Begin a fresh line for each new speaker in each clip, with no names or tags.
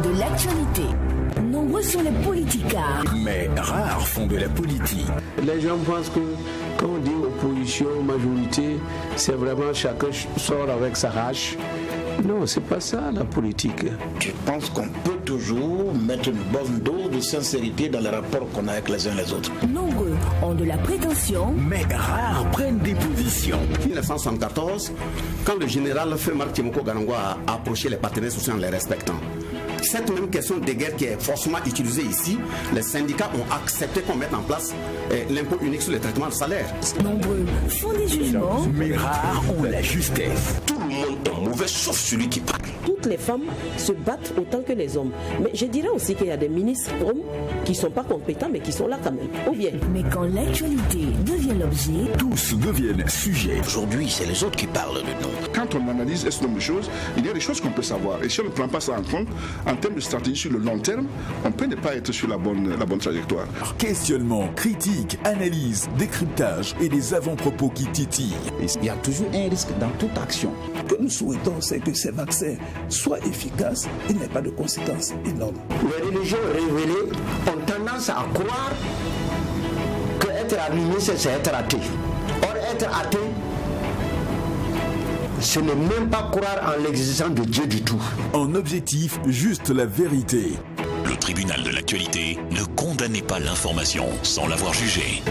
de l'actualité. Nombreux sont les politicards,
mais rares font de la politique.
Les gens pensent que quand on dit opposition, majorité, c'est vraiment chacun sort avec sa hache. Non, c'est pas ça la politique.
Je pense qu'on peut toujours mettre une bonne dose de sincérité dans les rapports qu'on a avec les uns et les autres.
Nombreux ont de la prétention,
mais rares prennent des positions.
En 1974, quand le général Feu Marc Tchemoko Garangoua a approché les partenaires sociaux en les respectant, cette même question de guerre qui est forcément utilisée ici, les syndicats ont accepté qu'on mette en place l'impôt unique sur le traitement de salaire.
Nombreux font des jugements,
mais rares ont la justesse.
Tout le monde est mauvais sauf celui qui parle.
Toutes les femmes se battent autant que les hommes. Mais je dirais aussi qu'il y a des ministres hommes qui ne sont pas compétents mais qui sont là quand même. Ou bien.
Mais quand l'actualité devient l'objet,
tous deviennent sujets.
Aujourd'hui, c'est les autres qui parlent de nous.
Quand on analyse ce nombre de choses, il y a des choses qu'on peut savoir. Et si on ne prend pas ça en compte, en termes de stratégie sur le long terme, on peut ne pas être sur la bonne trajectoire.
Questionnement, critique, analyse, décryptage et des avant-propos qui titillent.
Il y a toujours un risque dans toute action. Ce que nous souhaitons, c'est que ces vaccins soient efficaces et n'aient pas de conséquences énormes.
Les religions révélées ont tendance à croire que être animiste, c'est être athée. Or, être athée, ce n'est même pas croire en l'existence de Dieu du tout.
En objectif, juste la vérité.
Le tribunal de l'actualité ne condamnait pas l'information sans l'avoir jugée.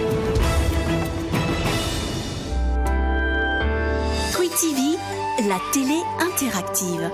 Tweet TV, la télé interactive.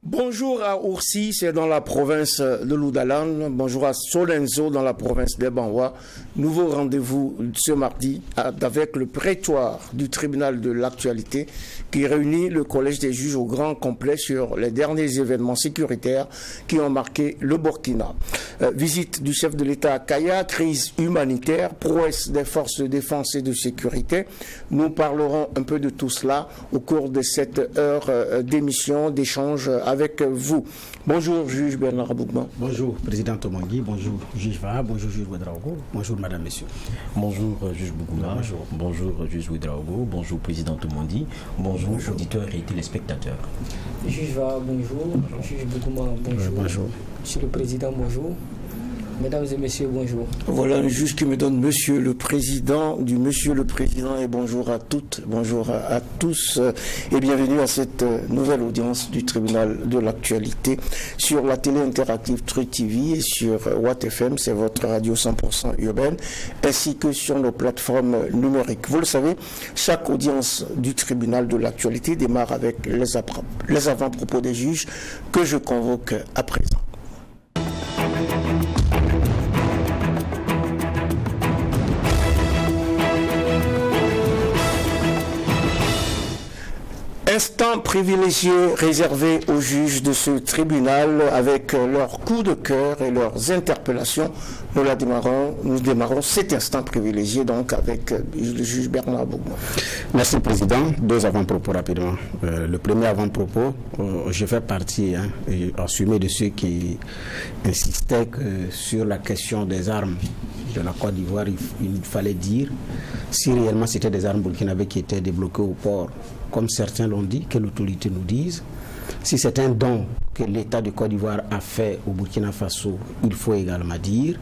Bonjour à Oursi, c'est dans la province de Loudalan. Bonjour à Solenzo, dans la province des Banwa. Nouveau rendez-vous ce mardi avec le prétoire du tribunal de l'actualité qui réunit le collège des juges au grand complet sur les derniers événements sécuritaires qui ont marqué le Burkina. Visite du chef de l'État à Kaya, crise humanitaire, prouesse des forces de défense et de sécurité. Nous parlerons un peu de tout cela au cours de cette heure d'émission, d'échange avec vous. Bonjour, juge Bernard Abougman.
Bonjour, président Tomangui. Bonjour, juge Vaha. Bonjour, juge Ouedraogo. Bonjour, madame, messieurs.
Bonjour, juge Bougouma. Bonjour, juge Ouedraogo. Bonjour, président Tomangui. Bonjour, auditeurs et téléspectateurs.
Juge Vaha, bonjour. Juge Bougouma, bonjour.
Bonjour.
Monsieur le président, bonjour. Mesdames et messieurs, bonjour.
Voilà un juge qui me donne monsieur le président, du monsieur le président, et bonjour à toutes, bonjour à tous, et bienvenue à cette nouvelle audience du tribunal de l'actualité sur la télé interactive Truth TV et sur Watt FM, c'est votre radio 100% urbaine, ainsi que sur nos plateformes numériques. Vous le savez, chaque audience du tribunal de l'actualité démarre avec les avant-propos des juges que je convoque à présent. Instant privilégié réservé aux juges de ce tribunal avec leurs coups de cœur et leurs interpellations. Nous démarrons cet instant privilégié donc avec le juge Bernard Abougman.
Merci, président. Deux avant-propos rapidement. Le premier avant-propos, je fais partie et assumer de ceux qui insistaient que sur la question des armes de la Côte d'Ivoire, il fallait dire si réellement c'était des armes burkinabées qui étaient débloquées au port, comme certains l'ont dit, que l'autorité nous dise. Si c'est un don que l'État de Côte d'Ivoire a fait au Burkina Faso, il faut également dire.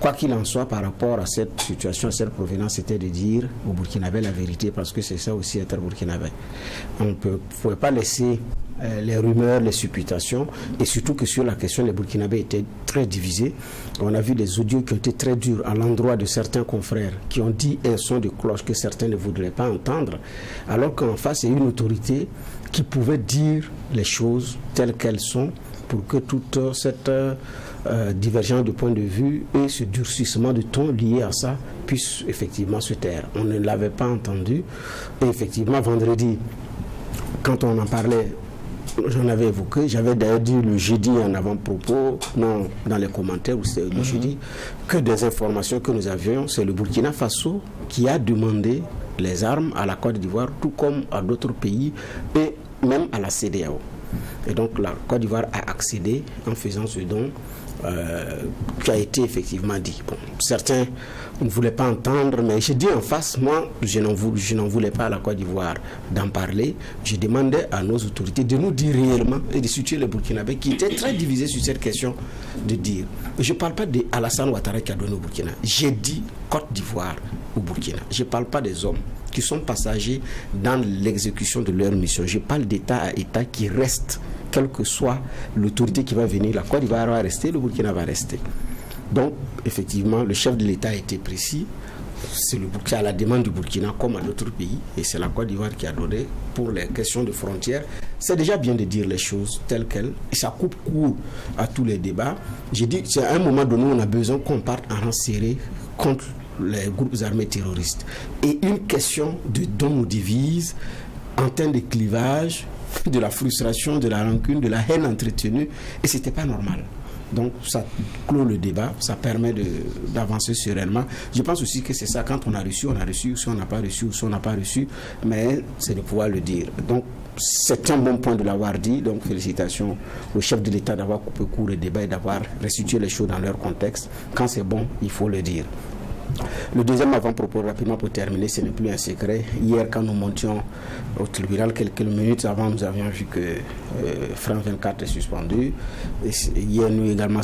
Quoi qu'il en soit, par rapport à cette situation, à cette provenance, c'était de dire au Burkinabé la vérité, parce que c'est ça aussi être burkinabé. On ne pouvait pas laisser les rumeurs, les supputations, et surtout que sur la question, les Burkinabés étaient très divisés. On a vu des audios qui ont été très durs à l'endroit de certains confrères qui ont dit un son de cloche que certains ne voudraient pas entendre, alors qu'en face, il y a une autorité qui pouvait dire les choses telles qu'elles sont pour que toute cette divergence de point de vue et ce durcissement de ton lié à ça puisse effectivement se taire. On ne l'avait pas entendu. Et effectivement, vendredi, quand on en parlait j'en avais évoqué, j'avais d'ailleurs dit le jeudi en avant-propos, non dans les commentaires, où c'était le jeudi, que des informations que nous avions, c'est le Burkina Faso qui a demandé les armes à la Côte d'Ivoire, tout comme à d'autres pays, et même à la CEDEAO. Et donc la Côte d'Ivoire a accédé en faisant ce don qui a été effectivement dit. Bon, certains ne voulaient pas entendre, mais j'ai dit en face, moi, je n'en voulais pas à la Côte d'Ivoire d'en parler. Je demandais à nos autorités de nous dire réellement et de situer les Burkinabés qui étaient très divisés sur cette question de dire. Je ne parle pas d'Alassane Ouattara qui a donné au Burkina. J'ai dit Côte d'Ivoire au Burkina. Je ne parle pas des hommes qui sont passagers dans l'exécution de leur mission. Je parle d'État à État qui restent, quelle que soit l'autorité qui va venir. La Côte d'Ivoire va rester, le Burkina va rester. Donc, effectivement, le chef de l'État a été précis. C'est le Burkina, à la demande du Burkina, comme à d'autres pays, et c'est la Côte d'Ivoire qui a donné pour les questions de frontières. C'est déjà bien de dire les choses telles quelles, et ça coupe court à tous les débats. J'ai dit qu'à un moment donné, on a besoin qu'on parte en rang serré contre les groupes armés terroristes. Et une question de dont nous divise en termes de clivage, de la frustration, de la rancune, de la haine entretenue, et ce n'était pas normal. Donc ça clôt le débat, ça permet d'avancer sereinement. Je pense aussi que c'est ça, quand on a reçu, si on n'a pas reçu, ou si on n'a pas reçu, mais c'est de pouvoir le dire. Donc c'est un bon point de l'avoir dit, donc félicitations au chef de l'État d'avoir coupé court le débat et d'avoir restitué les choses dans leur contexte. Quand c'est bon, il faut le dire. Le deuxième avant-propos, rapidement pour terminer, ce n'est plus un secret. Hier, quand nous montions au tribunal, quelques minutes avant, nous avions vu que France 24 est suspendu. Et hier, nous également,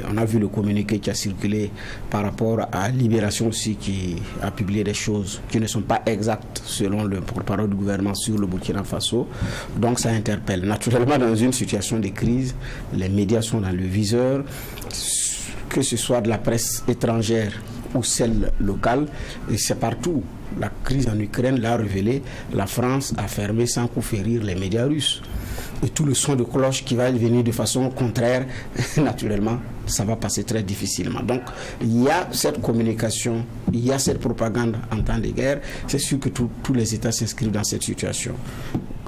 on a vu le communiqué qui a circulé par rapport à Libération aussi, qui a publié des choses qui ne sont pas exactes selon le porte-parole du gouvernement sur le Burkina Faso. Donc ça interpelle. Naturellement, dans une situation de crise, les médias sont dans le viseur, que ce soit de la presse étrangère ou celle locale, et c'est partout. La crise en Ukraine l'a révélé, la France a fermé sans coup férir les médias russes. Et tout le son de cloche qui va venir de façon contraire, naturellement, ça va passer très difficilement. Donc, il y a cette communication, il y a cette propagande en temps de guerre. C'est sûr que tous les États s'inscrivent dans cette situation.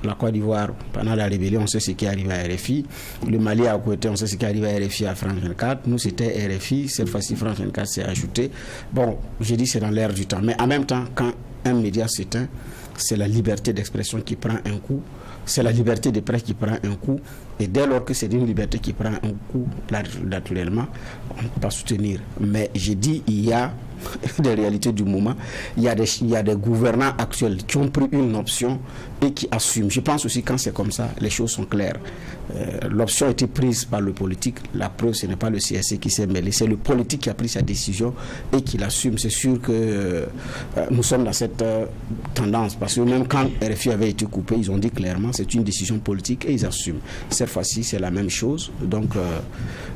La Côte d'Ivoire, pendant la rébellion, on sait ce qui est arrivé à RFI. Le Mali à côté, on sait ce qui est arrivé à RFI à France 24. Nous, c'était RFI. Cette fois-ci, France 24 s'est ajouté. Bon, j'ai dit c'est dans l'air du temps. Mais en même temps, quand un média s'éteint, c'est la liberté d'expression qui prend un coup. C'est la liberté de presse qui prend un coup. Et dès lors que c'est une liberté qui prend un coup, naturellement, on ne peut pas soutenir. Mais j'ai dit, il y a des réalités du moment. Il y a des gouvernants actuels qui ont pris une option et qui assument. Je pense aussi quand c'est comme ça, les choses sont claires. L'option a été prise par le politique. La preuve, ce n'est pas le CSC qui s'est mêlé. C'est le politique qui a pris sa décision et qui l'assume. C'est sûr que nous sommes dans cette tendance. Parce que même quand RFI avait été coupé, ils ont dit clairement c'est une décision politique et ils assument. Cette fois-ci, c'est la même chose. Donc,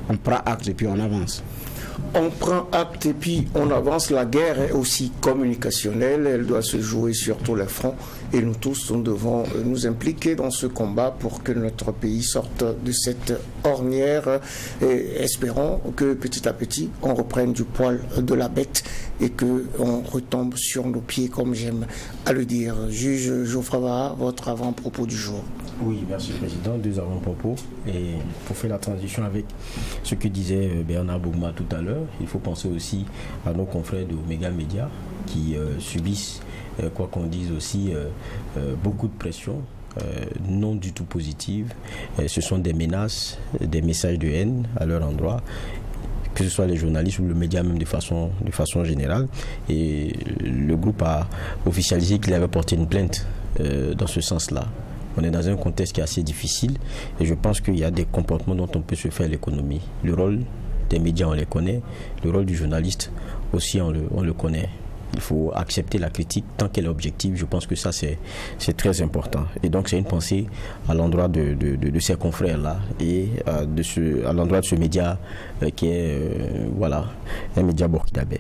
on prend acte et puis on avance.
On prend acte et puis on avance. La guerre est aussi communicationnelle, elle doit se jouer sur tous les fronts et nous tous, nous devons nous impliquer dans ce combat pour que notre pays sorte de cette ornière et espérons que petit à petit on reprenne du poil de la bête et qu'on retombe sur nos pieds comme j'aime à le dire. Juge Geoffroy Baha, votre avant-propos du jour.
Oui, merci Président. Deux avant-propos. Et pour faire la transition avec ce que disait Bernard Bougma tout à l'heure, il faut penser aussi à nos confrères de Omega Media qui subissent, quoi qu'on dise aussi, beaucoup de pression. Non du tout positive. Ce sont des menaces, des messages de haine à leur endroit, que ce soit les journalistes ou le média même de façon générale. Et le groupe a officialisé qu'il avait porté une plainte dans ce sens-là. On est dans un contexte qui est assez difficile et je pense qu'il y a des comportements dont on peut se faire l'économie. Le rôle des médias, on les connaît. Le rôle du journaliste aussi, on le connaît. Il faut accepter la critique tant qu'elle est objective. Je pense que ça, c'est très important. Et donc, c'est une pensée à l'endroit de ces confrères-là et à l'endroit de ce média qui est, un média burkinabé.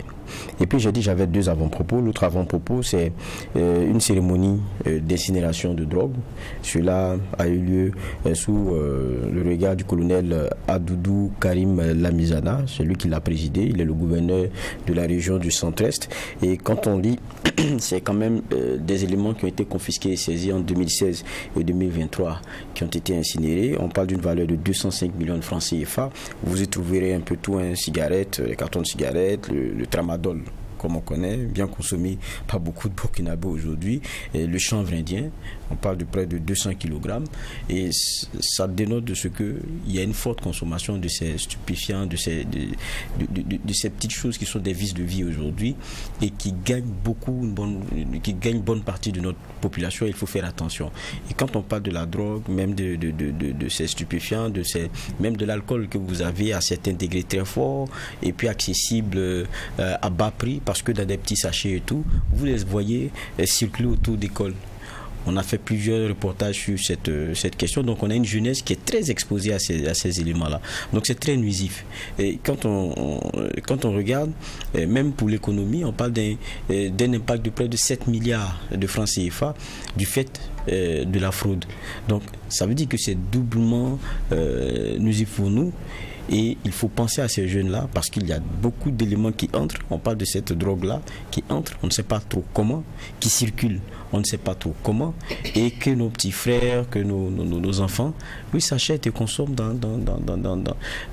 Et puis j'ai dit j'avais 2 avant-propos. L'autre avant-propos, c'est une cérémonie d'incinération de drogue. Cela a eu lieu sous le regard du colonel Adoudou Karim Lamizana, celui qui l'a présidé. Il est le gouverneur de la région du Centre-Est. Et quand on lit, c'est quand même des éléments qui ont été confisqués et saisis en 2016 et 2023 qui ont été incinérés. On parle d'une valeur de 205 millions de francs CFA. Vous y trouverez un peu tout, cigarettes, les cartons de cigarettes, le tramadol, comme on connaît, bien consommé par beaucoup de Burkinabés aujourd'hui, et le chanvre indien, on parle de près de 200 kg, et ça dénote de ce qu'il y a une forte consommation de ces stupéfiants, de ces petites choses qui sont des vices de vie aujourd'hui, et qui gagnent qui gagnent une bonne partie de notre population. Il faut faire attention. Et quand on parle de la drogue, même de ces stupéfiants, même de l'alcool que vous avez à certains degrés très forts, et puis accessible à bas prix, parce que dans des petits sachets et tout, vous les voyez circuler autour d'écoles. On a fait plusieurs reportages sur cette question. Donc on a une jeunesse qui est très exposée à ces éléments-là. Donc c'est très nuisif. Et quand on regarde, même pour l'économie, on parle d'un impact de près de 7 milliards de francs CFA du fait de la fraude. Donc ça veut dire que c'est doublement nuisif pour nous. Et il faut penser à ces jeunes-là parce qu'il y a beaucoup d'éléments qui entrent. On parle de cette drogue-là qui entre, on ne sait pas trop comment, qui circule, on ne sait pas trop comment, et que nos petits frères, que nos enfants, oui, s'achètent et consomment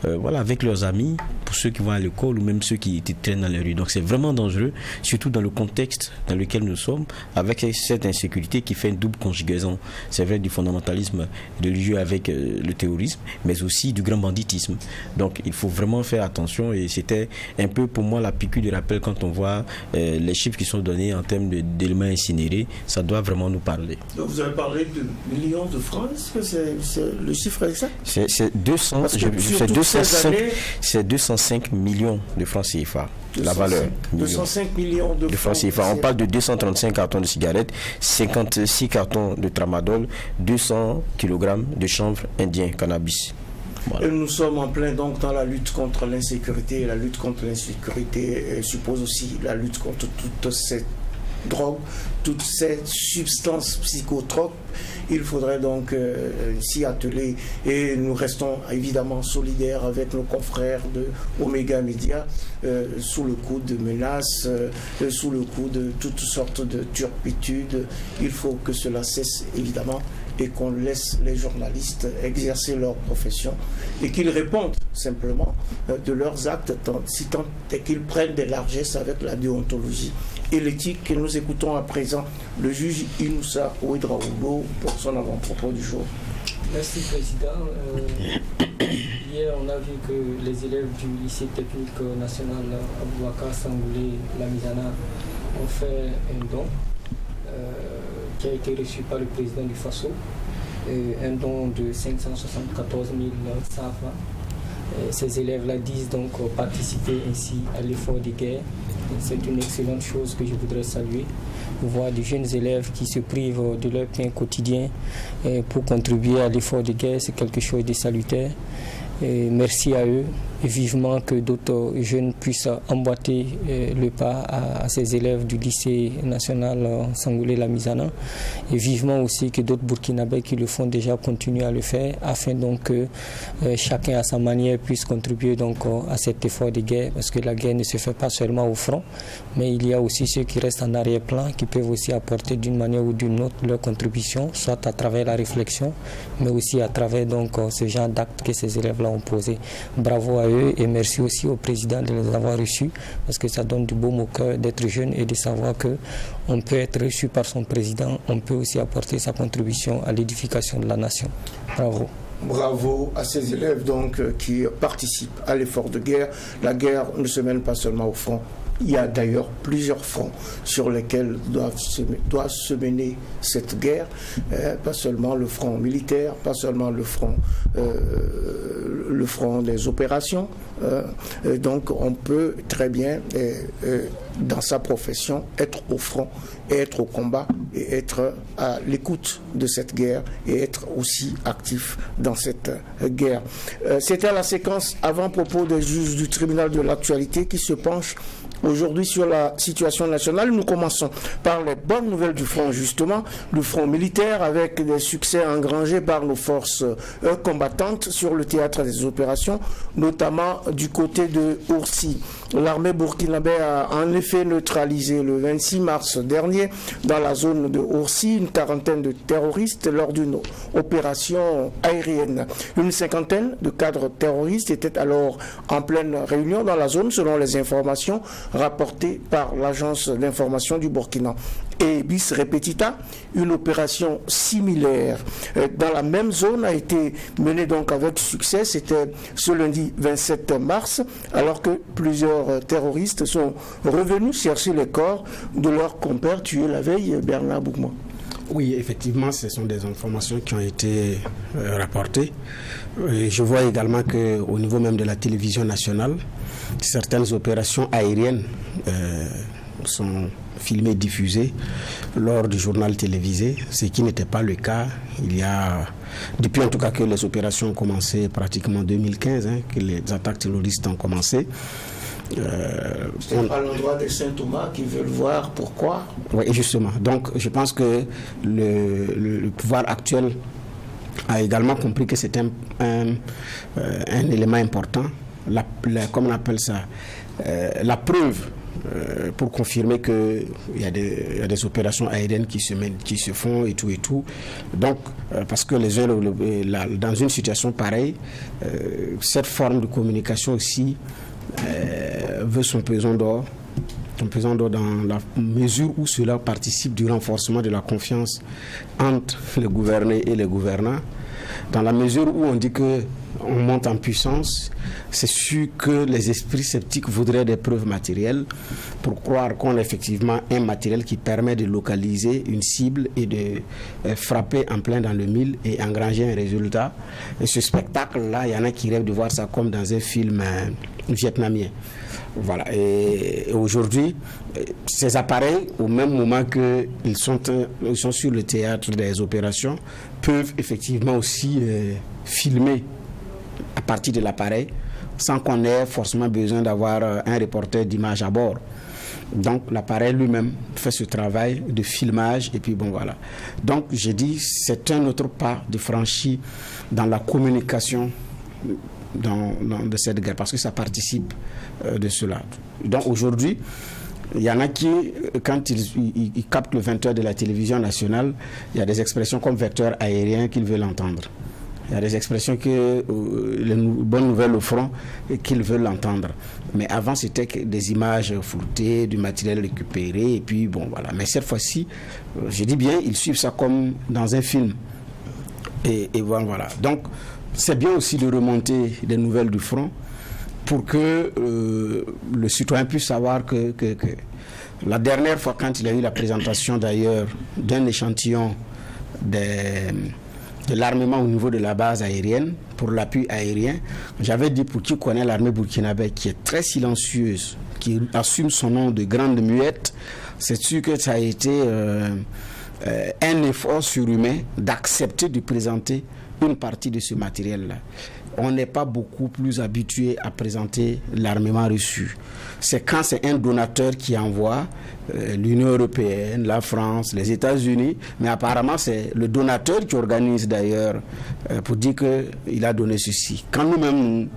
voilà, avec leurs amis, pour ceux qui vont à l'école ou même ceux qui traînent dans les rues. Donc c'est vraiment dangereux, surtout dans le contexte dans lequel nous sommes, avec cette insécurité qui fait une double conjugaison. C'est vrai, du fondamentalisme religieux avec le terrorisme, mais aussi du grand banditisme. Donc il faut vraiment faire attention, et c'était un peu pour moi la piqûre de rappel quand on voit les chiffres qui sont donnés en termes d'éléments incinérés. Ça doit vraiment nous parler. Donc vous avez parlé de millions de francs, est-ce que c'est le chiffre exact? C'est 205 millions de francs CFA. La valeur. 205 millions de francs CFA. On parle de 235 cartons de cigarettes, 56 cartons de tramadol, 200 kg de chanvre indien, cannabis. Voilà. Et nous sommes en plein donc dans la lutte contre l'insécurité. Et la lutte contre l'insécurité suppose aussi la lutte contre toutes ces drogues, toutes ces substances psychotropes. Il faudrait donc s'y atteler, et nous restons évidemment solidaires avec nos confrères de Omega Media sous le coup de menaces, sous le coup de toutes sortes de turpitudes. Il faut que cela cesse évidemment, et qu'on laisse les journalistes exercer leur profession et qu'ils répondent simplement de leurs actes, si tant est qu'ils prennent des largesses avec la déontologie et l'éthique. Et nous écoutons à présent le juge Inoussa Ouedraogo pour son avant-propos du jour.
Merci Président. Hier on a vu que les élèves du lycée technique national Aboubakar Sangoulé Lamizana ont fait un don qui a été reçu par le président du Faso, un don de 574 100 francs. Ces élèves-là disent donc participer ainsi à l'effort de guerre. C'est une excellente chose que je voudrais saluer. Voir des jeunes élèves qui se privent de leur pain quotidien pour contribuer à l'effort de guerre, c'est quelque chose de salutaire. Et merci à eux, et vivement que d'autres jeunes puissent emboîter le pas à ces élèves du lycée national Sangoulé Lamizana, et vivement aussi que d'autres Burkinabés qui le font déjà continuent à le faire, afin donc que chacun à sa manière puisse contribuer donc à cet effort de guerre, parce que la guerre ne se fait pas seulement au front, mais il y a aussi ceux qui restent en arrière-plan qui peuvent aussi apporter d'une manière ou d'une autre leur contribution, soit à travers la réflexion, mais aussi à travers donc ce genre d'actes que ces élèves-là ont posé. Bravo à eux, et merci aussi au président de les avoir reçus, parce que ça donne du baume au cœur d'être jeune et de savoir qu'on peut être reçu par son président, on peut aussi apporter sa contribution à l'édification de la nation. Bravo.
Bravo à ces élèves donc qui participent à l'effort de guerre. La guerre ne se mène pas seulement au front. Il y a d'ailleurs plusieurs fronts sur lesquels doit se mener cette guerre, pas seulement le front militaire, pas seulement le front des opérations. Donc on peut très bien, dans sa profession, être au front, et être au combat, et être à l'écoute de cette guerre, et être aussi actif dans cette guerre. C'était la séquence avant-propos des juges du tribunal de l'actualité qui se penche aujourd'hui sur la situation nationale. Nous commençons par les bonnes nouvelles du front, justement, le front militaire avec des succès engrangés par nos forces combattantes sur le théâtre des opérations, notamment du côté de Oursi. L'armée burkinabé a en effet neutralisé le 26 mars dernier dans la zone de Oursi une quarantaine de terroristes lors d'une opération aérienne. Une cinquantaine de cadres terroristes étaient alors en pleine réunion dans la zone selon les informations rapportées par l'agence d'information du Burkina. Et bis repetita, une opération similaire dans la même zone a été menée donc avec succès. C'était ce lundi 27 mars, alors que plusieurs terroristes sont revenus chercher les corps de leurs compères tués la veille, Bernard Bougma.
Oui, effectivement, ce sont des informations qui ont été rapportées. Et je vois également qu'au niveau même de la télévision nationale, certaines opérations aériennes sont filmées, diffusées lors du journal télévisé, ce qui n'était pas le cas. Il y a, depuis en tout cas que les opérations ont commencé pratiquement en 2015, que les attaques terroristes ont commencé.
C'est à l'endroit de Saint-Thomas qu'ils veulent voir pourquoi.
Oui, justement. Donc, je pense que le pouvoir actuel a également compris que c'est un élément important. Comment on appelle ça, la preuve pour confirmer qu'il y a des opérations aériennes qui se font et tout. Donc, parce que les uns, dans une situation pareille, cette forme de communication aussi veut son pesant d'or dans la mesure où cela participe du renforcement de la confiance entre les gouvernés et les gouvernants. Dans la mesure où on dit qu'on monte en puissance, c'est sûr que les esprits sceptiques voudraient des preuves matérielles pour croire qu'on a effectivement un matériel qui permet de localiser une cible et de frapper en plein dans le mille et engranger un résultat. Et ce spectacle-là, il y en a qui rêvent de voir ça comme dans un film vietnamien. Voilà. Et aujourd'hui, ces appareils, au même moment qu'ils sont sur le théâtre des opérations, peuvent effectivement aussi filmer à partir de l'appareil sans qu'on ait forcément besoin d'avoir un reporter d'image à bord. Donc l'appareil lui-même fait ce travail de filmage et puis bon voilà. Donc j'ai dit c'est un autre pas de franchi dans la communication de cette guerre parce que ça participe de cela. Donc aujourd'hui, il y en a qui, quand ils captent le 20h de la télévision nationale, il y a des expressions comme vecteur aérien qu'ils veulent entendre. Il y a des expressions que les bonnes nouvelles au front et qu'ils veulent entendre. Mais avant, c'était des images floutées, du matériel récupéré, et puis bon, voilà. Mais cette fois-ci, je dis bien, ils suivent ça comme dans un film. Et voilà. Donc, c'est bien aussi de remonter des nouvelles du front pour que le citoyen puisse savoir que la dernière fois, quand il y a eu la présentation d'ailleurs d'un échantillon de l'armement au niveau de la base aérienne, pour l'appui aérien, j'avais dit pour qui connaît l'armée burkinabé, qui est très silencieuse, qui assume son nom de grande muette, c'est sûr que ça a été un effort surhumain d'accepter de présenter une partie de ce matériel-là. On n'est pas beaucoup plus habitué à présenter l'armement reçu. C'est quand c'est un donateur qui envoie, l'Union européenne, la France, les États-Unis, mais apparemment c'est le donateur qui organise d'ailleurs pour dire qu'il a donné ceci. Quand nous-mêmes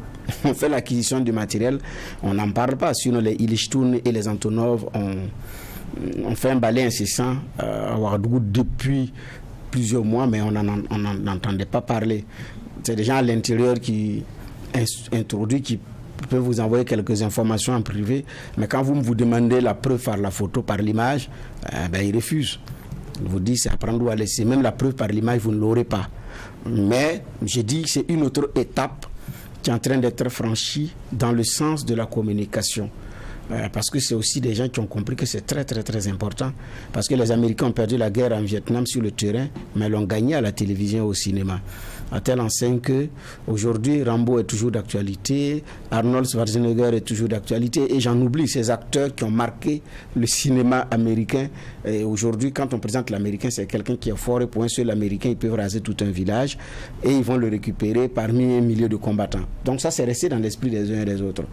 on fait l'acquisition du matériel, on n'en parle pas. Sinon les Illichtoun et les Antonov ont fait un balai incessant à Ouagadougou depuis plusieurs mois, mais on n'en entendait pas parler. C'est des gens à l'intérieur qui introduisent, qui peuvent vous envoyer quelques informations en privé, mais quand vous demandez la preuve par la photo, par l'image, ils refusent. Ils vous disent c'est à prendre ou à laisser. Même la preuve par l'image, vous ne l'aurez pas. Mais j'ai dit c'est une autre étape qui est en train d'être franchie dans le sens de la communication. Parce que c'est aussi des gens qui ont compris que c'est très très très important, parce que les Américains ont perdu la guerre en Vietnam sur le terrain, mais l'ont gagné à la télévision et au cinéma, à telle enseigne que aujourd'hui Rambo est toujours d'actualité, Arnold Schwarzenegger est toujours d'actualité, et j'en oublie ces acteurs qui ont marqué le cinéma américain. Et aujourd'hui, quand on présente l'américain, c'est quelqu'un qui est fort, et pour un seul américain ils peuvent raser tout un village et ils vont le récupérer parmi un milieu de combattants. Donc ça, c'est resté dans l'esprit des uns et des autres.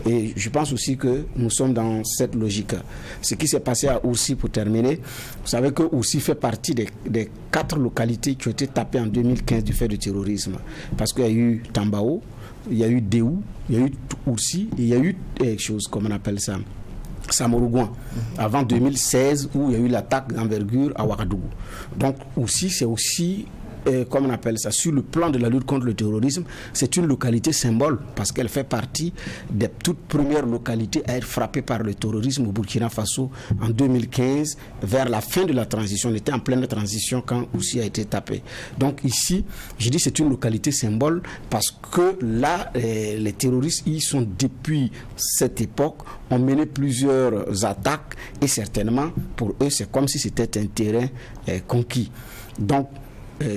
Et je pense aussi que nous sommes dans cette logique. Ce qui s'est passé à Oursi, pour terminer, vous savez que Oursi fait partie des 4 localités qui ont été tapées en 2015 du fait du terrorisme. Parce qu'il y a eu Tambao, il y a eu Déou, il y a eu Oursi, et il y a eu quelque chose, comme on appelle ça, Samourugouan, avant 2016, où il y a eu l'attaque d'envergure à Ouagadougou. Donc Oursi, c'est aussi, comme on appelle ça, sur le plan de la lutte contre le terrorisme, c'est une localité symbole, parce qu'elle fait partie des toutes premières localités à être frappées par le terrorisme au Burkina Faso en 2015, vers la fin de la transition. On était en pleine transition quand Oursi a été tapé. Donc ici, je dis c'est une localité symbole, parce que là, les terroristes, ils sont depuis cette époque, ont mené plusieurs attaques, et certainement, pour eux, c'est comme si c'était un terrain conquis. Donc,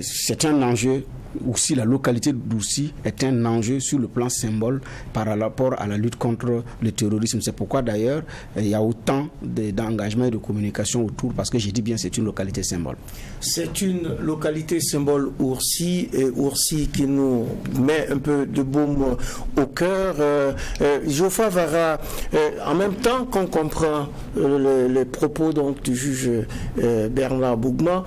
c'est un enjeu. Aussi, la localité d'Oursi est un enjeu sur le plan symbole par rapport à la lutte contre le terrorisme. C'est pourquoi d'ailleurs il y a autant d'engagement et de communication autour, parce que j'ai dit bien c'est une localité symbole.
C'est une localité symbole Oursi, et Oursi qui nous met un peu de baume au cœur. Geoffroy Vara, en même temps qu'on comprend les propos donc, du juge Bernard Bougma,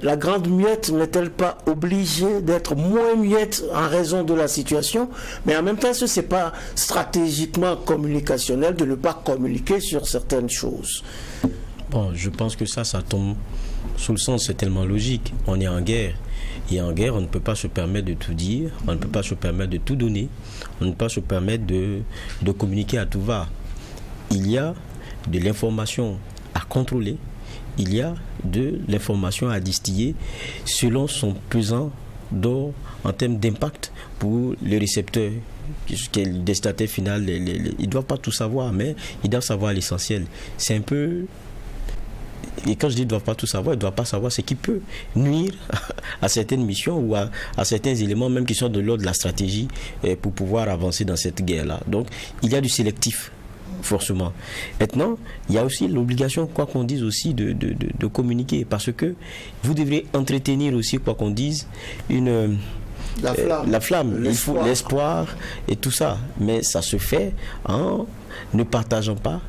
la Grande Muette n'est-elle pas obligée d'être moins muette en raison de la situation, mais en même temps, ce n'est pas stratégiquement communicationnel de ne pas communiquer sur certaines choses?
Bon, je pense que ça tombe sous le sens, c'est tellement logique. On est en guerre. Et en guerre, on ne peut pas se permettre de tout dire, on ne peut pas se permettre de tout donner, on ne peut pas se permettre de communiquer à tout va. Il y a de l'information à contrôler, il y a de l'information à distiller selon son pesant d'or en termes d'impact pour les récepteurs, qui est le destinataire final. Ils ne doivent pas tout savoir, mais ils doivent savoir l'essentiel. C'est un peu... Et quand je dis qu'ils ne doivent pas tout savoir, ils ne doivent pas savoir ce qui peut nuire à certaines missions ou à certains éléments même qui sont de l'ordre de la stratégie pour pouvoir avancer dans cette guerre-là. Donc, il y a du sélectif, forcément. Maintenant, il y a aussi l'obligation, quoi qu'on dise aussi, de communiquer, parce que vous devrez entretenir aussi, quoi qu'on dise, la flamme, l'espoir et tout ça. Mais ça se fait en ne partageant pas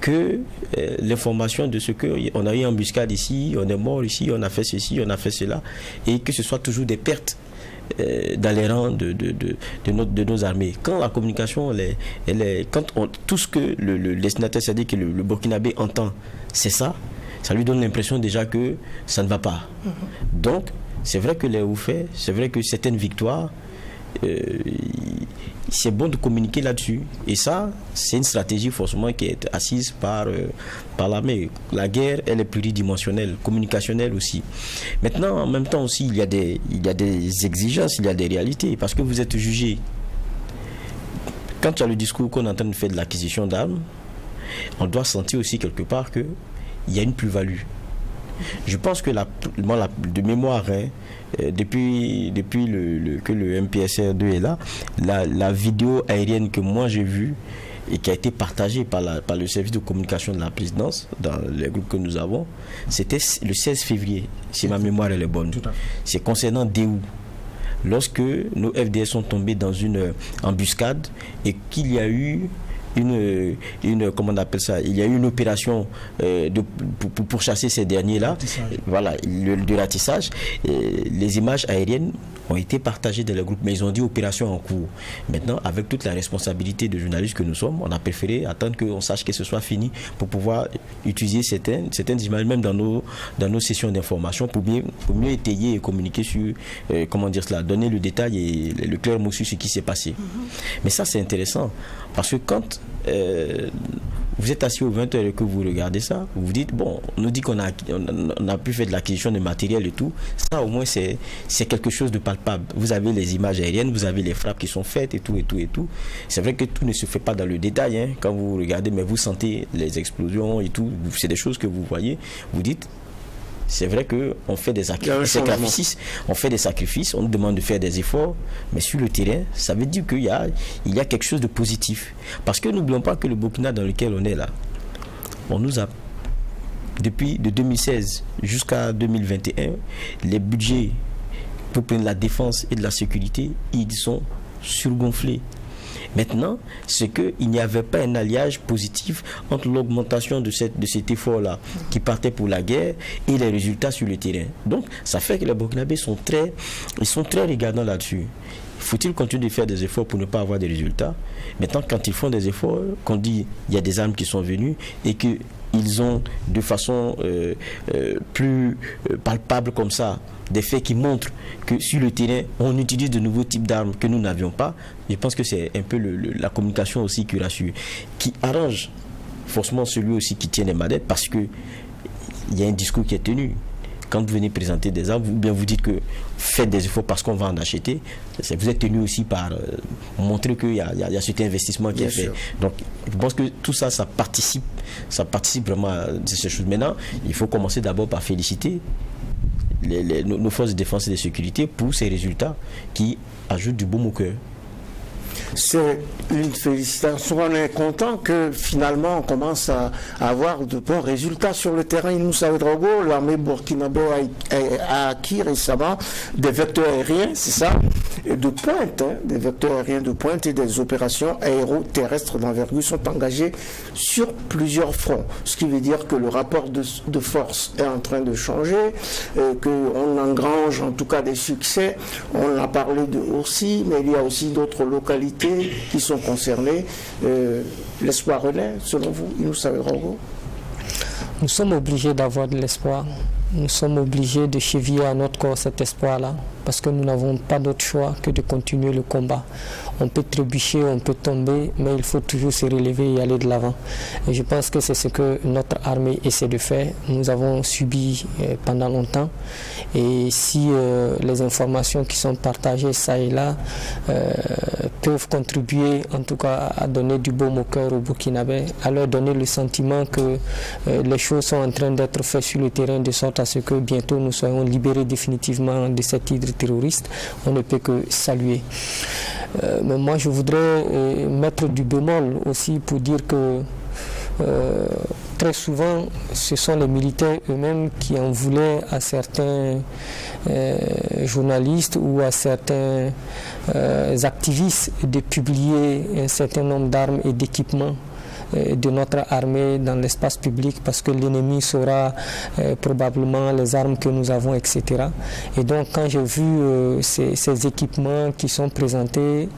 que l'information de ce qu'on a eu en embuscade ici, on est mort ici, on a fait ceci, on a fait cela, et que ce soit toujours des pertes dans les rangs de nos armées. Quand la communication, tout ce que le destinataire, c'est-à-dire que le Burkinabé entend, c'est ça lui donne l'impression déjà que ça ne va pas. Donc, c'est vrai que les hauts faits, c'est vrai que certaines victoires, c'est bon de communiquer là-dessus. Et ça, c'est une stratégie forcément qui est assise par l'armée. La guerre, elle est pluridimensionnelle, communicationnelle aussi. Maintenant, en même temps aussi, il y a des exigences, il y a des réalités, parce que vous êtes jugé. Quand tu as le discours qu'on est en train de faire de l'acquisition d'armes, on doit sentir aussi quelque part qu'il y a une plus-value. Je pense que de mémoire, depuis que le MPSR2 est là, la vidéo aérienne que moi j'ai vue et qui a été partagée par le service de communication de la présidence dans les groupes que nous avons, c'était le 16 février, si ma mémoire elle est bonne. C'est concernant Déou. Lorsque nos FDS sont tombés dans une embuscade et qu'il y a eu comment on appelle ça, il y a eu une opération pour chasser ces derniers-là, voilà, le ratissage. Les images aériennes ont été partagées dans les groupes, mais ils ont dit opération en cours. Maintenant, avec toute la responsabilité de journalistes que nous sommes, on a préféré attendre qu'on sache que ce soit fini pour pouvoir utiliser certaines images, même dans nos sessions d'information, pour mieux étayer et communiquer sur, comment dire cela, donner le détail et le clair mot sur ce qui s'est passé. Mais ça, c'est intéressant, parce que quand vous êtes assis aux 20h et que vous regardez ça, vous vous dites, bon, on nous dit qu'on a pu faire de l'acquisition de matériel et tout, ça au moins c'est quelque chose de palpable. Vous avez les images aériennes, vous avez les frappes qui sont faites et tout. C'est vrai que tout ne se fait pas dans le détail, quand vous regardez, mais vous sentez les explosions et tout, c'est des choses que vous voyez, vous dites, c'est vrai qu'on fait des sacrifices, on nous demande de faire des efforts, mais sur le terrain, ça veut dire qu'il y a quelque chose de positif. Parce que n'oublions pas que le Burkina dans lequel on est là, on nous a, depuis de 2016 jusqu'à 2021, les budgets pour prendre la défense et de la sécurité, ils sont surgonflés. Maintenant, c'est qu'il n'y avait pas un alliage positif entre l'augmentation de cet effort-là qui partait pour la guerre et les résultats sur le terrain. Donc, ça fait que les Burkinabés sont très regardants là-dessus. Faut-il continuer de faire des efforts pour ne pas avoir des résultats? Maintenant, quand ils font des efforts, qu'on dit il y a des armes qui sont venues et qu'ils ont de façon plus palpable comme ça des faits qui montrent que sur le terrain on utilise de nouveaux types d'armes que nous n'avions pas, je pense que c'est un peu la communication aussi qui rassure, qui arrange forcément celui aussi qui tient les manettes, parce que il y a un discours qui est tenu. Quand vous venez présenter des armes, ou bien vous dites que faites des efforts parce qu'on va en acheter, vous êtes tenu aussi par montrer qu'il y a cet investissement qui est fait. Donc je pense que tout ça, ça participe vraiment à ces choses. Maintenant, il faut commencer d'abord par féliciter nos forces de défense et de sécurité pour ces résultats qui ajoutent du baume au cœur.
C'est une félicitation. On est content que finalement on commence à avoir de bons résultats sur le terrain. Moussa Ouedraogo, l'armée burkinabé a acquis récemment des vecteurs aériens, c'est ça, de pointe, des vecteurs aériens de pointe, et des opérations aéroterrestres d'envergure sont engagées sur plusieurs fronts. Ce qui veut dire que le rapport de force est en train de changer, qu'on engrange en tout cas des succès. On a parlé de Oursi, mais il y a aussi d'autres localités qui sont concernés. L'espoir renaît, selon vous, Moussa Ouedraogo?
Nous sommes obligés d'avoir de l'espoir. Nous sommes obligés de cheviller à notre corps cet espoir-là, parce que nous n'avons pas d'autre choix que de continuer le combat. On peut trébucher, on peut tomber, mais il faut toujours se relever et aller de l'avant. Et je pense que c'est ce que notre armée essaie de faire. Nous avons subi pendant longtemps, et si les informations qui sont partagées ça et là peuvent contribuer en tout cas à donner du baume au cœur aux Burkinabés, à leur donner le sentiment que les choses sont en train d'être faites sur le terrain, de sorte à ce que bientôt nous soyons libérés définitivement de cette hydre terroriste, on ne peut que saluer. Mais moi je voudrais mettre du bémol aussi pour dire que très souvent ce sont les militaires eux-mêmes qui en voulaient à certains journalistes ou à certains activistes de publier un certain nombre d'armes et d'équipements de notre armée dans l'espace public, parce que l'ennemi saura probablement les armes que nous avons, etc. Et donc quand j'ai vu ces équipements qui sont présentés,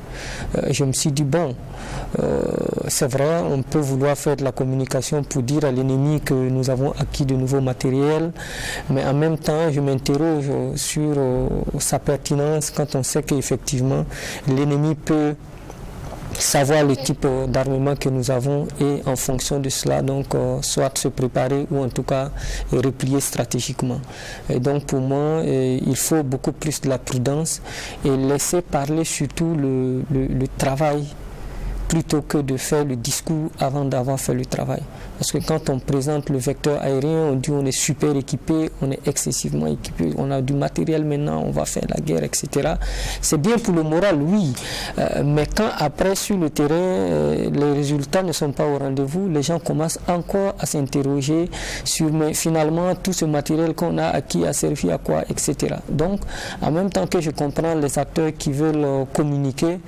je me suis dit bon, c'est vrai, on peut vouloir faire de la communication pour dire à l'ennemi que nous avons acquis de nouveaux matériels, mais en même temps je m'interroge sur sa pertinence quand on sait qu'effectivement l'ennemi peut savoir le type d'armement que nous avons, et en fonction de cela donc soit se préparer ou en tout cas replier stratégiquement. Et donc pour moi il faut beaucoup plus de la prudence et laisser parler surtout le travail, plutôt que de faire le discours avant d'avoir fait le travail. Parce que quand on présente le vecteur aérien, on dit on est super équipé, on est excessivement équipé, on a du matériel maintenant, on va faire la guerre, etc. C'est bien pour le moral, oui, mais quand après sur le terrain, les résultats ne sont pas au rendez-vous, les gens commencent encore à s'interroger sur mais finalement tout ce matériel qu'on a acquis a servi à quoi, etc. Donc en même temps que je comprends les acteurs qui veulent communiquer,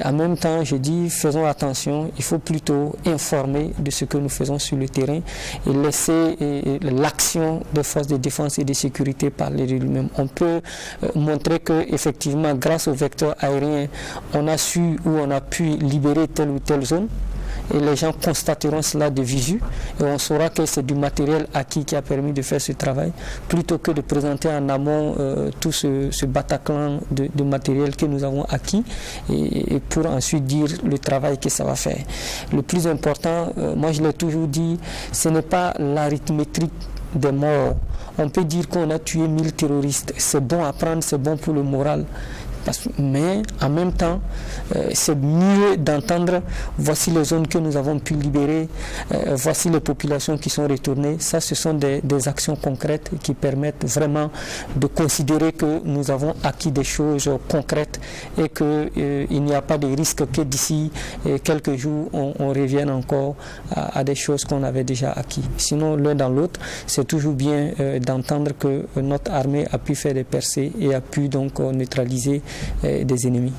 en même temps je dis faisons attention, il faut plutôt informer de ce que nous faisons sur le terrain et laisser l'action des forces de défense et de sécurité parler de lui-même. On peut montrer que effectivement grâce au vecteur aérien on a su ou on a pu libérer telle ou telle zone, et les gens constateront cela de visu et on saura que c'est du matériel acquis qui a permis de faire ce travail, plutôt que de présenter en amont tout ce Bataclan de matériel que nous avons acquis et pour ensuite dire le travail que ça va faire. Le plus important, moi je l'ai toujours dit, ce n'est pas l'arithmétique des morts. On peut dire qu'on a tué 1000 terroristes, c'est bon à prendre, c'est bon pour le moral. Mais en même temps, c'est mieux d'entendre voici les zones que nous avons pu libérer, voici les populations qui sont retournées. Ça, ce sont des actions concrètes qui permettent vraiment de considérer que nous avons acquis des choses concrètes et qu'il n'y a pas de risque que d'ici quelques jours, on revienne encore à des choses qu'on avait déjà acquis. Sinon, l'un dans l'autre, c'est toujours bien d'entendre que notre armée a pu faire des percées et a pu donc neutraliser des ennemis.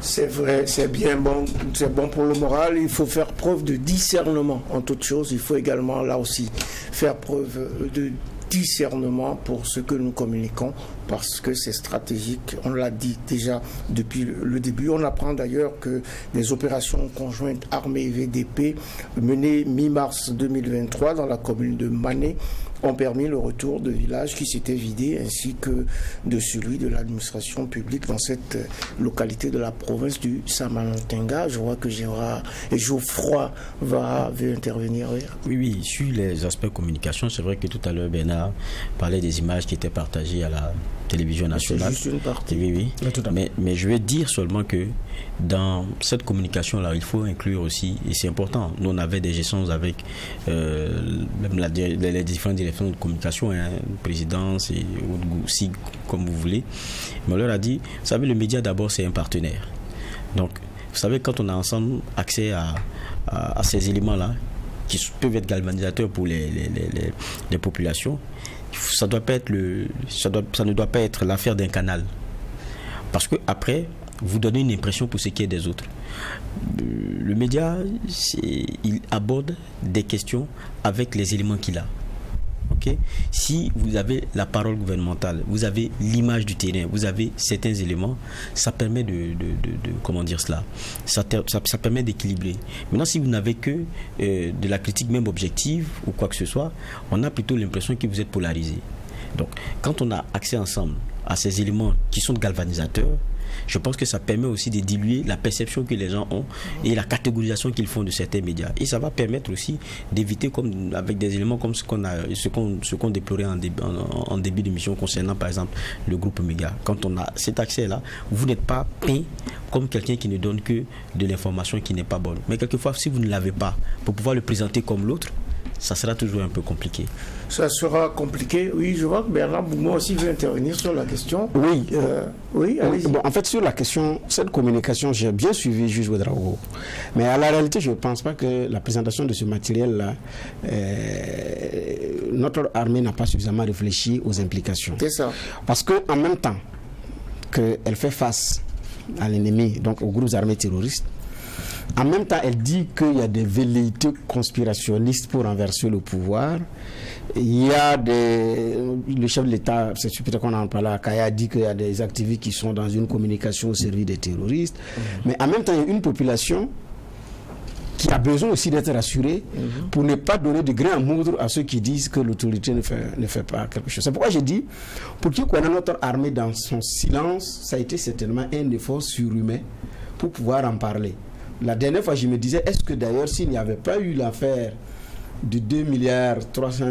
C'est vrai, c'est bien bon, c'est bon pour le moral. Il faut faire preuve de discernement en toute chose. Il faut également là aussi faire preuve de discernement pour ce que nous communiquons, parce que c'est stratégique. On l'a dit déjà depuis le début. On apprend d'ailleurs que des opérations conjointes armées et VDP menées mi-mars 2023 dans la commune de Mané ont permis le retour de villages qui s'étaient vidés, ainsi que de celui de l'administration publique dans cette localité de la province du Samantenga. Je vois que Geoffroy veut intervenir.
Oui, sur les aspects communication, c'est vrai que tout à l'heure Bernard parlait des images qui étaient partagées à la télévision nationale.
C'est juste une partie.
Oui. Mais je vais dire seulement que dans cette communication-là, il faut inclure aussi, et c'est important, nous on avait des échanges avec même les différentes directions de communication, présidence et aussi comme vous voulez, mais on leur a dit, vous savez, le média d'abord c'est un partenaire. Donc, vous savez, quand on a ensemble accès à ces éléments-là, qui peuvent être galvanisateurs pour les populations, ça ne doit pas être l'affaire d'un canal. Parce que après, vous donnez une impression pour ce qui est des autres. Le média, il aborde des questions avec les éléments qu'il a. Okay? Si vous avez la parole gouvernementale, vous avez l'image du terrain, vous avez certains éléments, ça permet comment dire cela, ça permet d'équilibrer. Maintenant, si vous n'avez que de la critique même objective ou quoi que ce soit, on a plutôt l'impression que vous êtes polarisé. Donc, quand on a accès ensemble à ces éléments qui sont galvanisateurs, je pense que ça permet aussi de diluer la perception que les gens ont et la catégorisation qu'ils font de certains médias. Et ça va permettre aussi d'éviter, comme avec des éléments comme ce qu'on déplorait en début d'émission concernant par exemple le groupe Méga. Quand on a cet accès-là, vous n'êtes pas peint comme quelqu'un qui ne donne que de l'information qui n'est pas bonne. Mais quelquefois, si vous ne l'avez pas, pour pouvoir le présenter comme l'autre, ça sera toujours un peu compliqué.
Ça sera compliqué. Oui, je vois que Bernard Bougma aussi veut intervenir sur la question.
Oui, allez-y. Bon, en fait, sur la question, cette communication, j'ai bien suivi Juge Ouedraogo. Mais à la réalité, je ne pense pas que la présentation de ce matériel-là, notre armée n'a pas suffisamment réfléchi aux implications.
C'est ça.
Parce qu'en même temps qu'elle fait face à l'ennemi, donc aux groupes armés terroristes, en même temps, elle dit qu'il y a des velléités conspirationnistes pour renverser le pouvoir. Il y a le chef de l'État, c'est super qu'on en parle, Kaya a dit qu'il y a des activistes qui sont dans une communication au service des terroristes. Mais en même temps, il y a une population qui a besoin aussi d'être rassurée pour ne pas donner de grain à moudre à ceux qui disent que l'autorité ne fait pas quelque chose. C'est pourquoi j'ai dit, pour qu'il connaisse notre armée dans son silence, ça a été certainement un effort surhumain pour pouvoir en parler. La dernière fois, je me disais, est-ce que d'ailleurs, s'il n'y avait pas eu l'affaire de 2,3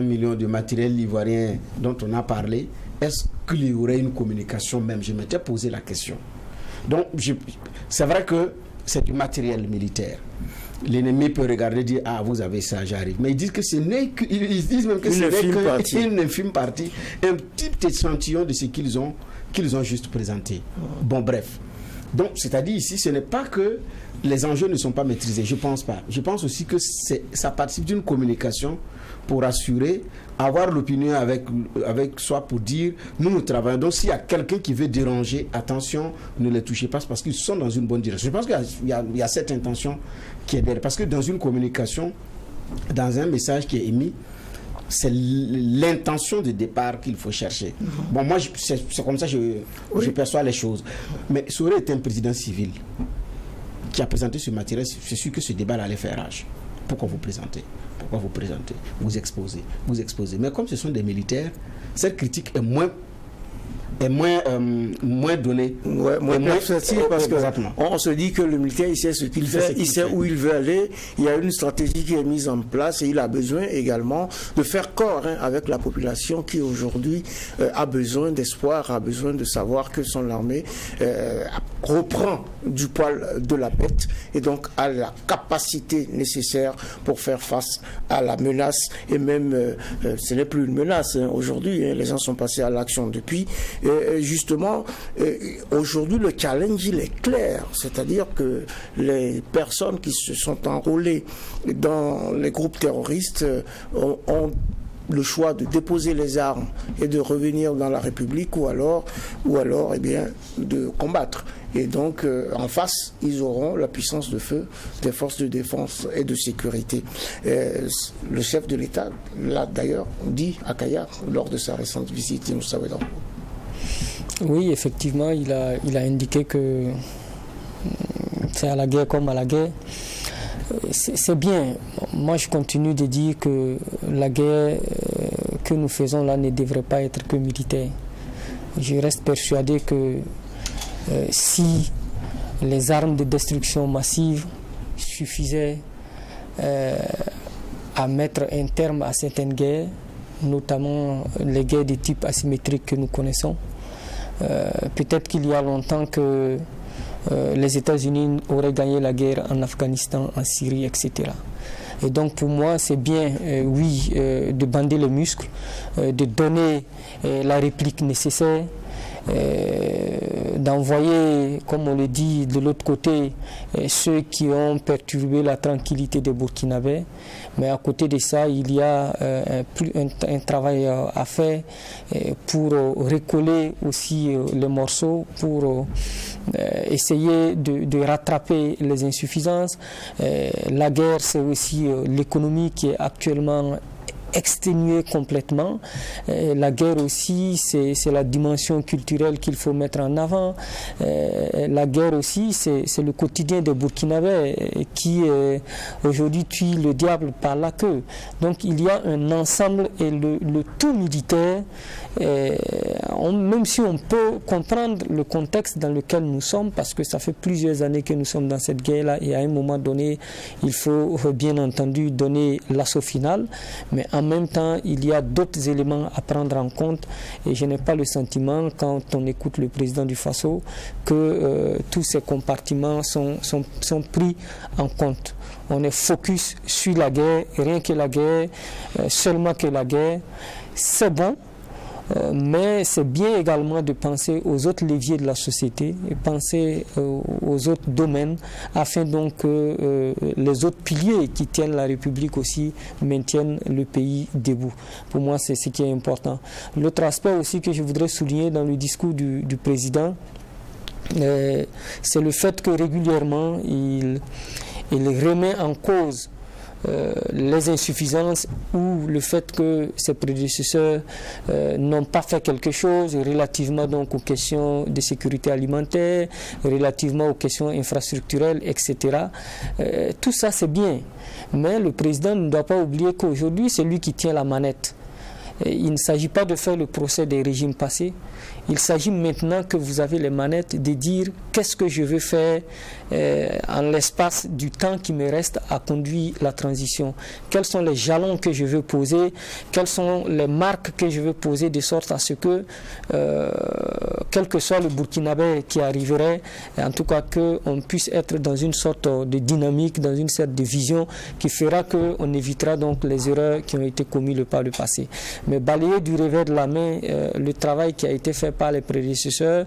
milliards de matériel ivoirien dont on a parlé, est-ce qu'il y aurait une communication même? Je m'étais posé la question. Donc, c'est vrai que c'est du matériel militaire. L'ennemi peut regarder et dire, ah, vous avez ça, j'arrive. Mais ils disent que ce n'est que, ils disent même que ce n'est qu'une infime partie, un petit échantillon de ce qu'ils ont juste présenté. Bon, bref. Donc, c'est-à-dire ici, ce n'est pas que les enjeux ne sont pas maîtrisés, je ne pense pas. Je pense aussi que ça participe d'une communication pour assurer, avoir l'opinion avec soi pour dire, nous travaillons. Donc, s'il y a quelqu'un qui veut déranger, attention, ne les touchez pas parce qu'ils sont dans une bonne direction. Je pense qu'il y a cette intention qui est derrière. Parce que dans une communication, dans un message qui est émis, c'est l'intention de départ qu'il faut chercher. Bon, moi, c'est comme ça que je perçois les choses. Mais ça aurait été un président civil qui a présenté ce matériel, c'est sûr que ce débat allait faire rage. Pourquoi vous présentez? Vous exposez. Mais comme ce sont des militaires, cette critique est moins donné,
moins perceptible, parce qu'on se dit que le militaire il sait ce qu'il fait, il sait où il veut aller, il y a une stratégie qui est mise en place et il a besoin également de faire corps avec la population qui aujourd'hui a besoin d'espoir, a besoin de savoir que son armée reprend du poil de la bête et donc a la capacité nécessaire pour faire face à la menace. Et même ce n'est plus une menace aujourd'hui, les gens sont passés à l'action depuis. Justement, aujourd'hui, le challenge, il est clair. C'est-à-dire que les personnes qui se sont enrôlées dans les groupes terroristes ont le choix de déposer les armes et de revenir dans la République ou alors eh bien, de combattre. Et donc, en face, ils auront la puissance de feu des forces de défense et de sécurité. Le chef de l'État l'a d'ailleurs dit à Kayar lors de sa récente visite, nous savons.
Oui, effectivement, il a indiqué que c'est à la guerre comme à la guerre. C'est bien. Moi, je continue de dire que la guerre que nous faisons là ne devrait pas être que militaire. Je reste persuadé que si les armes de destruction massive suffisaient à mettre un terme à certaines guerres, notamment les guerres de type asymétrique que nous connaissons, peut-être qu'il y a longtemps que les États-Unis auraient gagné la guerre en Afghanistan, en Syrie, etc. Et donc pour moi, c'est bien, oui, de bander les muscles, de donner la réplique nécessaire, d'envoyer, comme on le dit, de l'autre côté, ceux qui ont perturbé la tranquillité des Burkinabés. Mais à côté de ça, il y a un travail à faire pour recoller aussi les morceaux, pour essayer de rattraper les insuffisances. La guerre, c'est aussi l'économie qui est actuellement exténuée complètement. La guerre aussi, c'est la dimension culturelle qu'il faut mettre en avant. La guerre aussi, c'est le quotidien des Burkinabés qui aujourd'hui tue le diable par la queue. Donc il y a un ensemble et le tout militaire, même si on peut comprendre le contexte dans lequel nous sommes, parce que ça fait plusieurs années que nous sommes dans cette guerre-là et à un moment donné, il faut bien entendu donner l'assaut final, mais en même temps, il y a d'autres éléments à prendre en compte et je n'ai pas le sentiment, quand on écoute le président du Faso, que tous ces compartiments sont pris en compte. On est focus sur la guerre, rien que la guerre, seulement que la guerre. C'est bon, mais c'est bien également de penser aux autres leviers de la société et penser aux autres domaines afin donc que les autres piliers qui tiennent la République aussi maintiennent le pays debout. Pour moi, c'est ce qui est important. L'autre aspect aussi que je voudrais souligner dans le discours du président, c'est le fait que régulièrement il remet en cause les insuffisances ou le fait que ses prédécesseurs n'ont pas fait quelque chose relativement donc aux questions de sécurité alimentaire, relativement aux questions infrastructurelles, etc. Tout ça c'est bien, mais le président ne doit pas oublier qu'aujourd'hui c'est lui qui tient la manette. Il ne s'agit pas de faire le procès des régimes passés. Il s'agit maintenant que vous avez les manettes de dire qu'est-ce que je veux faire en l'espace du temps qui me reste à conduire la transition. Quels sont les jalons que je veux poser, quelles sont les marques que je veux poser de sorte à ce que, quel que soit le Burkinabé qui arriverait, en tout cas qu'on puisse être dans une sorte de dynamique, dans une sorte de vision qui fera qu'on évitera donc les erreurs qui ont été commises par le passé. Mais balayer du revers de la main le travail qui a été fait par les prédécesseurs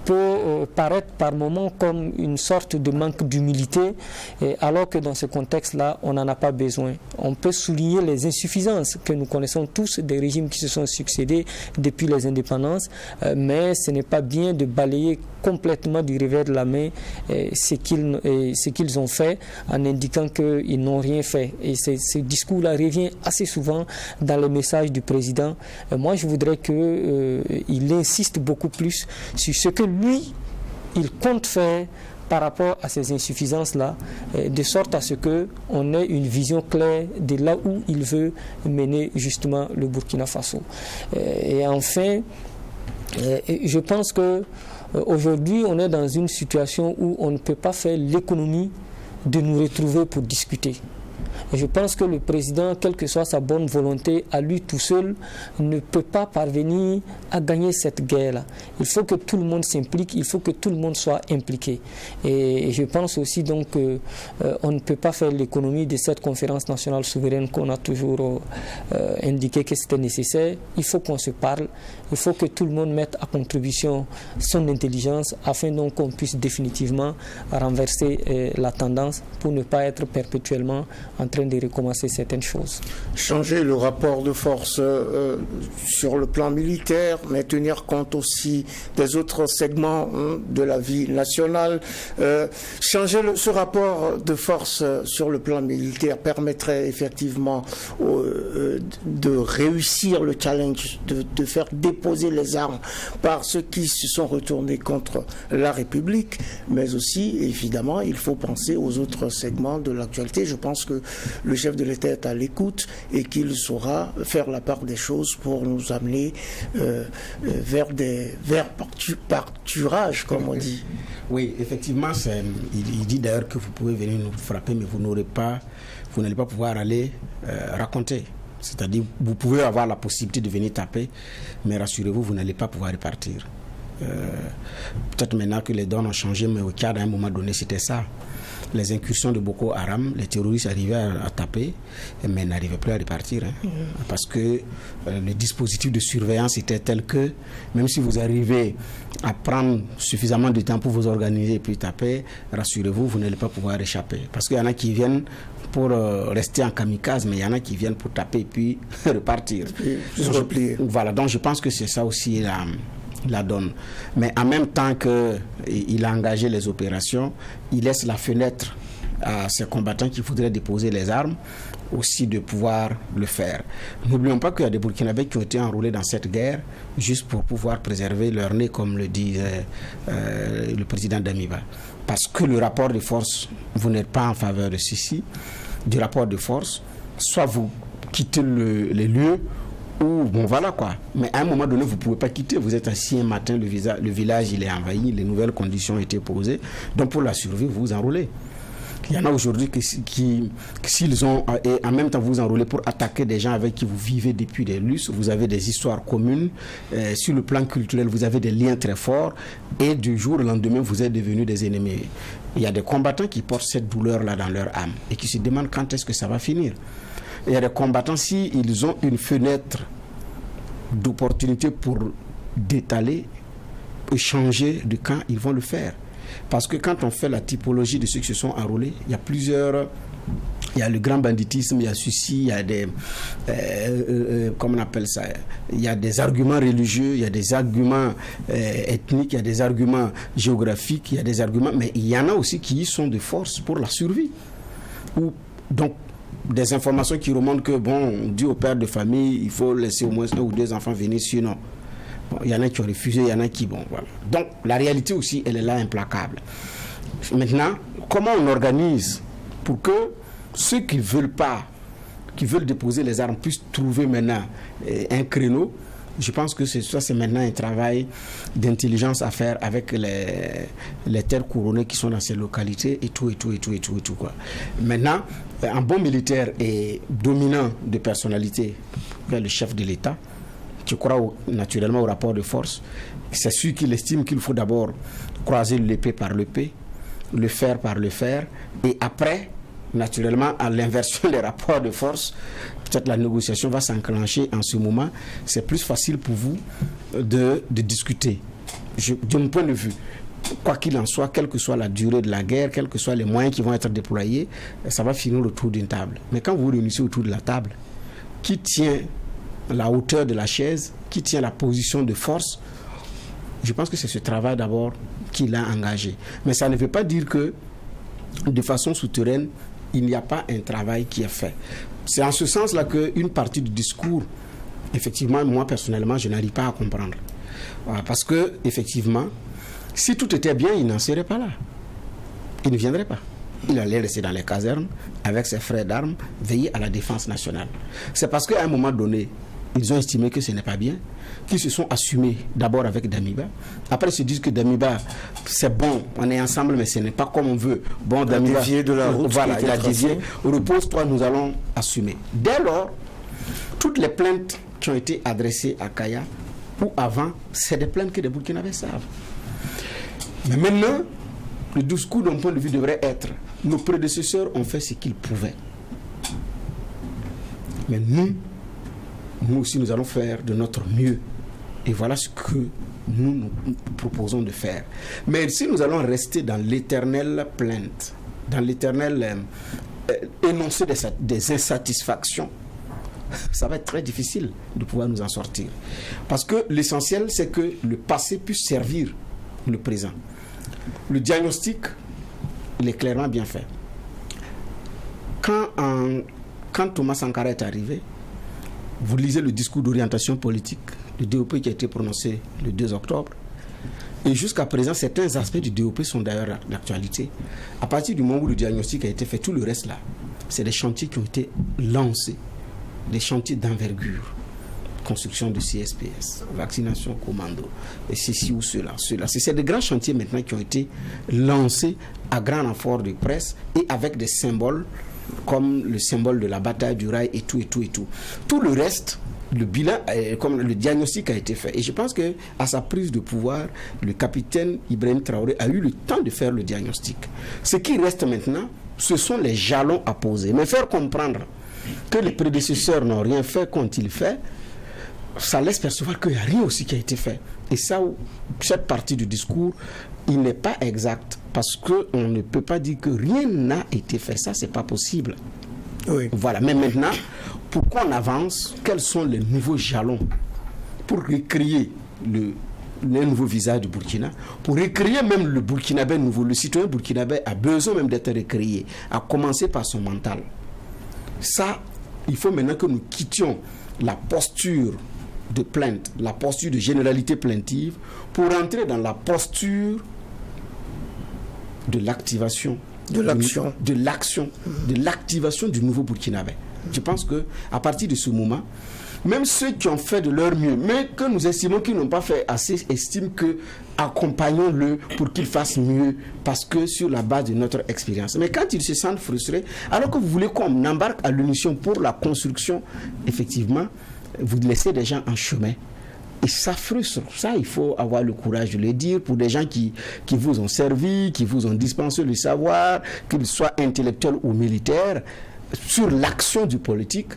peut paraître par moments comme une sorte de manque d'humilité, alors que dans ce contexte-là, on n'en a pas besoin. On peut souligner les insuffisances que nous connaissons tous des régimes qui se sont succédés depuis les indépendances, mais ce n'est pas bien de balayer complètement du revers de la main ce qu'ils ont fait en indiquant qu'ils n'ont rien fait. Et ce discours-là revient assez souvent dans les messages du président. Moi, je voudrais qu'il insiste beaucoup plus sur ce que lui, il compte faire par rapport à ces insuffisances-là, de sorte à ce qu'on ait une vision claire de là où il veut mener justement le Burkina Faso. Et enfin, je pense que aujourd'hui, on est dans une situation où on ne peut pas faire l'économie de nous retrouver pour discuter. Et je pense que le président, quelle que soit sa bonne volonté, à lui tout seul, ne peut pas parvenir à gagner cette guerre-là. Il faut que tout le monde s'implique, il faut que tout le monde soit impliqué. Et je pense aussi donc qu'on ne peut pas faire l'économie de cette conférence nationale souveraine qu'on a toujours indiqué que c'était nécessaire. Il faut qu'on se parle, il faut que tout le monde mette à contribution son intelligence afin donc qu'on puisse définitivement renverser la tendance pour ne pas être perpétuellement en train train de recommencer certaines choses.
Changer le rapport de force sur le plan militaire, mais tenir compte aussi des autres segments de la vie nationale. Changer ce rapport de force sur le plan militaire permettrait effectivement de réussir le challenge, de faire déposer les armes par ceux qui se sont retournés contre la République, mais aussi, évidemment, il faut penser aux autres segments de l'actualité. Je pense que le chef de l'État est à l'écoute et qu'il saura faire la part des choses pour nous amener vers pâturage, comme on dit.
Oui, effectivement, il dit d'ailleurs que vous pouvez venir nous frapper, mais vous n'allez pas pouvoir aller raconter. C'est-à-dire, vous pouvez avoir la possibilité de venir taper, mais rassurez-vous, vous n'allez pas pouvoir repartir. Peut-être maintenant que les donnes ont changé, mais au Tchad, à un moment donné, c'était ça. Les incursions de Boko Haram, les terroristes arrivaient à taper, mais n'arrivaient plus à repartir. Parce que le dispositif de surveillance était tel que, même si vous arrivez à prendre suffisamment de temps pour vous organiser et puis taper, rassurez-vous, vous n'allez pas pouvoir échapper. Parce qu'il y en a qui viennent pour rester en kamikaze, mais il y en a qui viennent pour taper et puis repartir. Voilà, donc je pense que c'est ça aussi la donne. Mais en même temps qu'il a engagé les opérations, il laisse la fenêtre à ces combattants qui voudraient déposer les armes aussi de pouvoir le faire. N'oublions pas qu'il y a des Burkinabés qui ont été enrôlés dans cette guerre juste pour pouvoir préserver leur nez, comme le disait le président Damiba. Parce que le rapport de force, vous n'êtes pas en faveur de ceci, du rapport de force, soit vous quittez les lieux, ou bon voilà quoi. Mais à un moment donné, vous ne pouvez pas quitter. Vous êtes assis un matin, le village il est envahi, les nouvelles conditions ont été posées. Donc pour la survie, vous vous enrôlez. Il y en a aujourd'hui qui s'ils ont, et en même temps vous enrôlez pour attaquer des gens avec qui vous vivez depuis des lustres, vous avez des histoires communes, sur le plan culturel vous avez des liens très forts, et du jour au lendemain vous êtes devenus des ennemis. Il y a des combattants qui portent cette douleur-là dans leur âme et qui se demandent quand est-ce que ça va finir. Il y a des combattants, s'ils ont une fenêtre d'opportunité pour détaler et changer de camp, ils vont le faire. Parce que quand on fait la typologie de ceux qui se sont enrôlés, il y a plusieurs... Il y a le grand banditisme, il y a ceci, il y a des... comment on appelle ça? Il y a des arguments religieux, il y a des arguments ethniques, il y a des arguments géographiques, il y a des arguments... Mais il y en a aussi qui sont de force pour la survie. Donc, des informations qui remontent que, bon, dit au père de famille, il faut laisser au moins 1 ou 2 enfants venir, sinon... Bon, il y en a qui ont refusé, il y en a qui... Bon, voilà. Donc, la réalité aussi, elle est là, implacable. Maintenant, comment on organise pour que ceux qui ne veulent pas, qui veulent déposer les armes, puissent trouver maintenant un créneau? Je pense que c'est maintenant un travail d'intelligence à faire avec les terres couronnées qui sont dans ces localités et tout, quoi. Maintenant, un bon militaire et dominant de personnalité, le chef de l'État, qui croit naturellement au rapport de force, c'est celui qui estime qu'il faut d'abord croiser l'épée par l'épée, le fer par le fer, et après, naturellement, à l'inversion des rapports de force, peut-être la négociation va s'enclencher en ce moment. C'est plus facile pour vous de discuter. De mon point de vue, quoi qu'il en soit, quelle que soit la durée de la guerre, quels que soient les moyens qui vont être déployés, ça va finir autour d'une table. Mais quand vous vous réunissez autour de la table, qui tient la hauteur de la chaise, qui tient la position de force, je pense que c'est ce travail d'abord qu'il a engagé. Mais ça ne veut pas dire que de façon souterraine, il n'y a pas un travail qui est fait. C'est en ce sens-là qu'une partie du discours, effectivement, moi personnellement, je n'arrive pas à comprendre. Parce que, effectivement, si tout était bien, il n'en serait pas là. Il ne viendrait pas. Il allait rester dans les casernes, avec ses frères d'armes, veiller à la défense nationale. C'est parce qu'à un moment donné, ils ont estimé que ce n'est pas bien, qu'ils se sont assumés d'abord avec Damiba. Après, ils se disent que Damiba, c'est bon, on est ensemble, mais ce n'est pas comme on veut. Bon, Damiba, dévié de la route, voilà, il a dévié. Repose-toi, nous allons assumer. Dès lors, toutes les plaintes qui ont été adressées à Kaya, ou avant, c'est des plaintes que les Burkinabés savent. Mais maintenant, le discours d'un point de vue devrait être: nos prédécesseurs ont fait ce qu'ils pouvaient. Mais nous aussi, nous allons faire de notre mieux. Et voilà ce que nous proposons de faire. Mais si nous allons rester dans l'éternelle plainte, dans l'éternel énoncer des insatisfactions, ça va être très difficile de pouvoir nous en sortir. Parce que l'essentiel, c'est que le passé puisse servir le présent. Le diagnostic, il est clairement bien fait. Quand Thomas Sankara est arrivé, vous lisez le discours d'orientation politique du DOP qui a été prononcé le 2 octobre. Et jusqu'à présent, certains aspects du DOP sont d'ailleurs d'actualité. À partir du moment où le diagnostic a été fait, tout le reste là, c'est des chantiers qui ont été lancés, des chantiers d'envergure. Construction de CSPS, vaccination commando, et ceci ou cela. C'est des grands chantiers maintenant qui ont été lancés à grand renfort de presse et avec des symboles comme le symbole de la bataille du rail et tout. Tout le reste, le bilan, comme le diagnostic a été fait. Et je pense qu'à sa prise de pouvoir, le capitaine Ibrahim Traoré a eu le temps de faire le diagnostic. Ce qui reste maintenant, ce sont les jalons à poser. Mais faire comprendre que les prédécesseurs n'ont rien fait qu'ont-ils fait, ça laisse percevoir qu'il n'y a rien aussi qui a été fait. Et ça, cette partie du discours, il n'est pas exact. Parce qu'on ne peut pas dire que rien n'a été fait. Ça, c'est pas possible. Oui. Voilà. Mais maintenant, pourquoi on avance? Quels sont les nouveaux jalons pour recréer le nouveau visage du Burkina, pour recréer même le Burkinabé nouveau? Le citoyen burkinabé a besoin même d'être recréé, à commencer par son mental. Ça, il faut maintenant que nous quittions la posture de plainte, la posture de généralité plaintive, pour entrer dans la posture de l'activation, de l'activation du nouveau Burkinabé. Je pense que à partir de ce moment, même ceux qui ont fait de leur mieux, mais que nous estimons qu'ils n'ont pas fait assez, estiment que accompagnons-le pour qu'il fasse mieux, parce que sur la base de notre expérience. Mais quand ils se sentent frustrés, alors que vous voulez qu'on embarque à l'unisson pour la construction, effectivement, vous laissez des gens en chemin. Et ça frustre. Ça, il faut avoir le courage de le dire pour des gens qui vous ont servi, qui vous ont dispensé le savoir, qu'ils soient intellectuels ou militaires, sur l'action du politique,